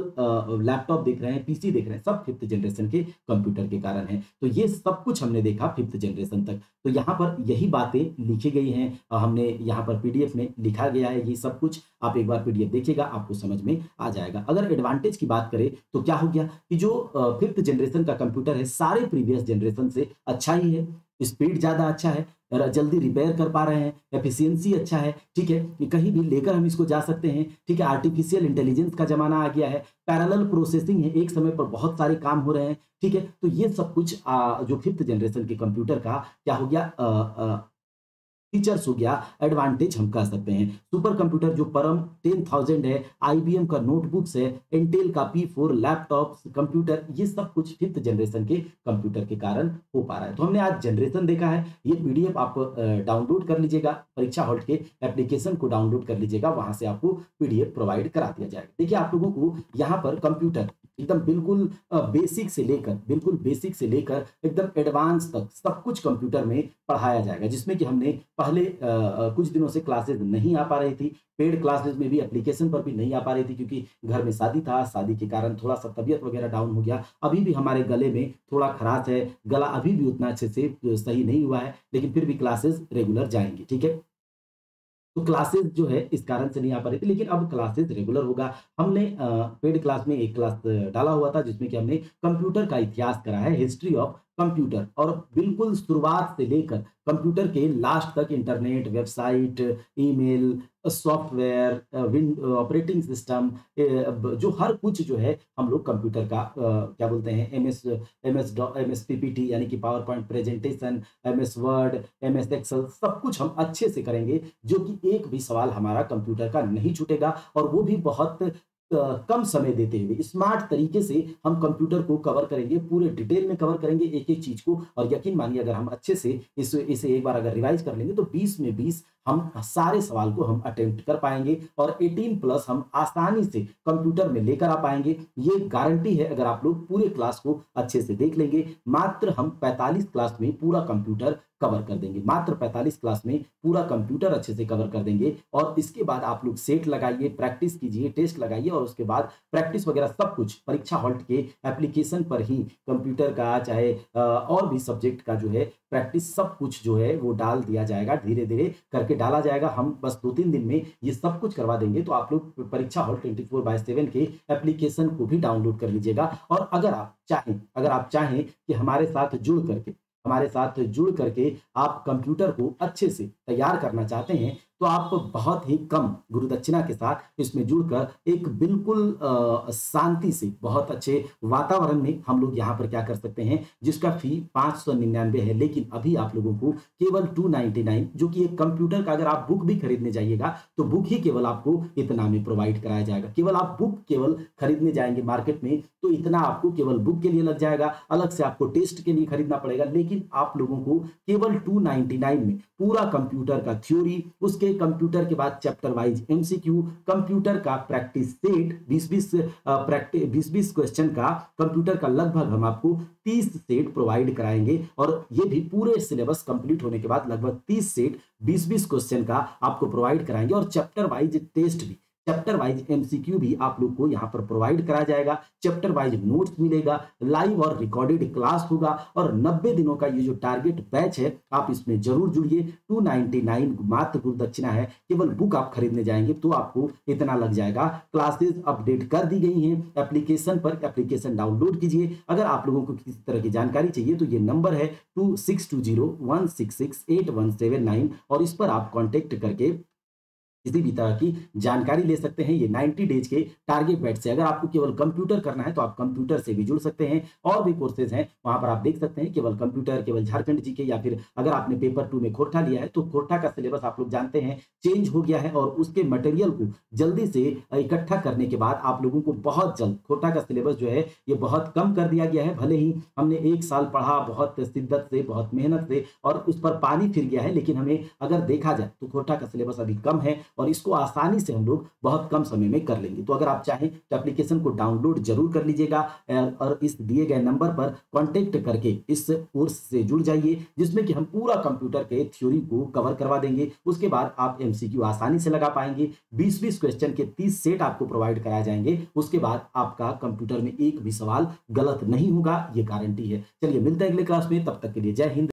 लैपटॉप देख रहे हैं, पीसी देख रहे हैं, सब 5th जनरेशन के कंप्यूटर के कारण है। तो ये सब कुछ हमने देखा 5th जनरेशन तक। तो यहाँ पर यही बातें लिखी गई हैं हमने यहाँ पर पीडीएफ में लिखा गया है ये सब कुछ। आप एक बार पीडीएफ देखिएगा, आपको समझ में आ जाएगा। अगर एडवांटेज की बात करें तो क्या हो गया कि जो 5th जनरेशन का कंप्यूटर है, सारे प्रीवियस जनरेशन से अच्छा ही है। स्पीड ज़्यादा अच्छा है, जल्दी रिपेयर कर पा रहे हैं, एफिशिएंसी अच्छा है, ठीक है? कि कहीं भी लेकर हम इसको जा सकते हैं, ठीक है? आर्टिफिशियल इंटेलिजेंस का ज़माना आ गया है, पैरेलल प्रोसेसिंग है, एक समय पर बहुत सारे काम हो रहे हैं, ठीक है? तो ये सब कुछ जो 5th जनरेशन के कंप्यूटर का क्या हो गया फीचर्स हो गया, एडवांटेज हम कह सकते हैं। सुपर कंप्यूटर जो परम 10,000 है, आईबीएम का नोटबुक्स है, इंटेल का P4 लैपटॉप्स, कंप्यूटर, ये सब कुछ 5th जनरेशन के कंप्यूटर के कारण हो पा रहा है। तो हमने आज जनरेशन देखा है, ये पीडीएफ आप डाउनलोड कर लीजिएगा, परीक्षा हॉल के एप्लीकेशन को डाउनलोड कर लीजिएगा, वहाँ से आपको पीडीएफ प्रोवाइड करा दिया जाएगा। देखिए आप लोगों को यहाँ पर कंप्यूटर एकदम बिल्कुल बेसिक से लेकर एकदम एडवांस तक सब कुछ कंप्यूटर में पढ़ाया जाएगा, जिसमें कि हमने पहले कुछ दिनों से क्लासेस नहीं आ पा रही थी। पेड क्लासेस में भी एप्लीकेशन पर भी नहीं आ पा रही थी क्योंकि घर में शादी था, शादी के कारण थोड़ा-सा तबीयत वगैरह डाउन हो गया। अभी भी हमारे गले में थोड़ा खराश है, गला अभी भी उतना अच्छे से सही नहीं हुआ है, लेकिन फिर भी क्लासेस रेगुलर जाएँगी, ठीक है? तो क्लासेस जो है इस कारण से नहीं आ पा रही थी, लेकिन अब क्लासेस रेगुलर होगा। हमने पेड क्लास में एक क्लास डाला हुआ था जिसमें कि हमने कंप्यूटर का इतिहास करा है, हिस्ट्री ऑफ कंप्यूटर, और बिल्कुल शुरुआत से लेकर कंप्यूटर के लास्ट तक internet, website, email, software, operating system, जो हर कुछ जो है हम लोग कंप्यूटर का क्या बोलते हैं एमएस पीपीटी यानी कि PowerPoint presentation, MS Word, MS Excel, सब कुछ हम अच्छे से करेंगे, जो कि एक भी सवाल हमारा कंप्यूटर का नहीं छूटेगा, और वो भी बहुत कम समय देते हुए स्मार्ट तरीके से हम कंप्यूटर को कवर करेंगे, पूरे डिटेल में कवर करेंगे एक-एक चीज़ को। और यकीन मानिए अगर हम अच्छे से इसे एक बार अगर रिवाइज़ कर लेंगे तो 20 में 20 हम सारे सवाल को हम अटेम्प्ट कर पाएँगे, और 18 प्लस हम आसानी से कंप्यूटर में लेकर आ पाएँगे। ये गारंटी है अगर आप लोग पूरे क्लास को अच्छे से देख लेंगे। मात्र हम 45 क्लास में पूरा कंप्यूटर कवर कर देंगे। मात्र 45 क्लास में पूरा कंप्यूटर अच्छे से कवर कर देंगे और इसके बाद आप लोग सेट लगाइए, प्रैक्टिस कीजिए, टेस्ट लगाइए और उसके बाद प्रैक्टिस वगैरह सब कुछ परीक्षा हॉल्ट के एप्लीकेशन पर ही कंप्यूटर का चाहे और भी सब्जेक्ट का जो है प्रैक्टिस सब कुछ जो है वो डाल दिया जाएगा, धीरे-धीरे करके डाला जाएगा। हम बस 2-3 दिन में ये सब कुछ करवा देंगे, तो आप लोग परीक्षा हॉल 24/7 के एप्लीकेशन को भी डाउनलोड कर लीजिएगा। और अगर आप चाहें कि हमारे साथ जुड़ करके आप कंप्यूटर को अच्छे से तैयार करना चाहते हैं, तो आप बहुत ही कम गुरुदक्षिणा के साथ इसमें जुड़कर एक बिल्कुल शांति से बहुत अच्छे वातावरण में हम लोग यहाँ पर क्या कर सकते हैं, जिसका फी 599 है, लेकिन अभी आप लोगों को केवल 299, जो कि एक कंप्यूटर का अगर आप बुक भी खरीदने जाइएगा तो बुक ही केवल आपको इतना में प्रोवाइड कराया जाएगा। केवल आप बुक केवल खरीदने जाएंगे मार्केट में तो इतना आपको केवल बुक के लिए लग जाएगा, अलग से आपको टेस्ट के लिए खरीदना पड़ेगा। लेकिन आप लोगों को केवल 299 में पूरा कंप्यूटर का थ्योरी, उसके कंप्यूटर के बाद चैप्टर वाइज एमसीक्यू, कंप्यूटर का प्रैक्टिस सेट 20-20 क्वेश्चन का कंप्यूटर का लगभग हम आपको 30 सेट प्रोवाइड कराएंगे और ये भी पूरे सिलेबस कंप्लीट होने के बाद लगभग 30 सेट 20-20 क्वेश्चन का आपको प्रोवाइड कराएंगे और चैप्टर वाइज टेस्ट भी, चैप्टर वाइज एमसीक्यू भी आप लोग को यहाँ पर प्रोवाइड कराया जाएगा। चैप्टर वाइज नोट्स मिलेगा, लाइव और रिकॉर्डेड क्लास होगा और 90 दिनों का ये जो टारगेट बैच है आप इसमें जरूर जुड़िए। 299 मात्र गुरुदक्षिणा है, केवल बुक आप खरीदने जाएंगे तो आपको इतना लग जाएगा। क्लासेस अपडेट कर दी गई हैं एप्लीकेशन पर, एप्लीकेशन डाउनलोड कीजिए। अगर आप लोगों को किसी तरह की जानकारी चाहिए तो ये नंबर है 2620166817 और इस पर आप कॉन्टेक्ट करके किसी भी तरह की जानकारी ले सकते हैं। ये 90 डेज के टारगेट बैच से, अगर आपको केवल कंप्यूटर करना है तो आप कंप्यूटर से भी जुड़ सकते हैं। और भी कोर्सेज हैं वहां पर आप देख सकते हैं, केवल कंप्यूटर, केवल झारखंड जीके, या फिर अगर आपने पेपर 2 में खोरठा लिया है तो खोरठा का सिलेबस आप लोग जानते हैं चेंज हो गया है और उसके मटेरियल को जल्दी से इकट्ठा करने के बाद आप लोगों को बहुत जल्द खोरठा का सिलेबस जो है ये बहुत कम कर दिया गया है। भले ही हमने 1 साल पढ़ा बहुत शिद्दत से, बहुत मेहनत से और उस पर पानी फिर गया है, लेकिन हमें अगर देखा जाए तो खोरठा का सिलेबस अभी कम है और इसको आसानी से हम लोग बहुत कम समय में कर लेंगे। तो अगर आप चाहें तो एप्लीकेशन को डाउनलोड जरूर कर लीजिएगा और इस दिए गए नंबर पर कांटेक्ट करके इस कोर्स से जुड़ जाइए, जिसमें कि हम पूरा कंप्यूटर के थ्योरी को कवर करवा देंगे। उसके बाद आप एमसीक्यू आसानी से लगा पाएंगे। 20-20 क्वेश्चन के 30 सेट आपको प्रोवाइड कराए जाएंगे। उसके बाद आपका कंप्यूटर में एक भी सवाल गलत नहीं होगा, ये गारंटी है। चलिए मिलते हैं अगले क्लास में, तब तक के लिए जय हिंद।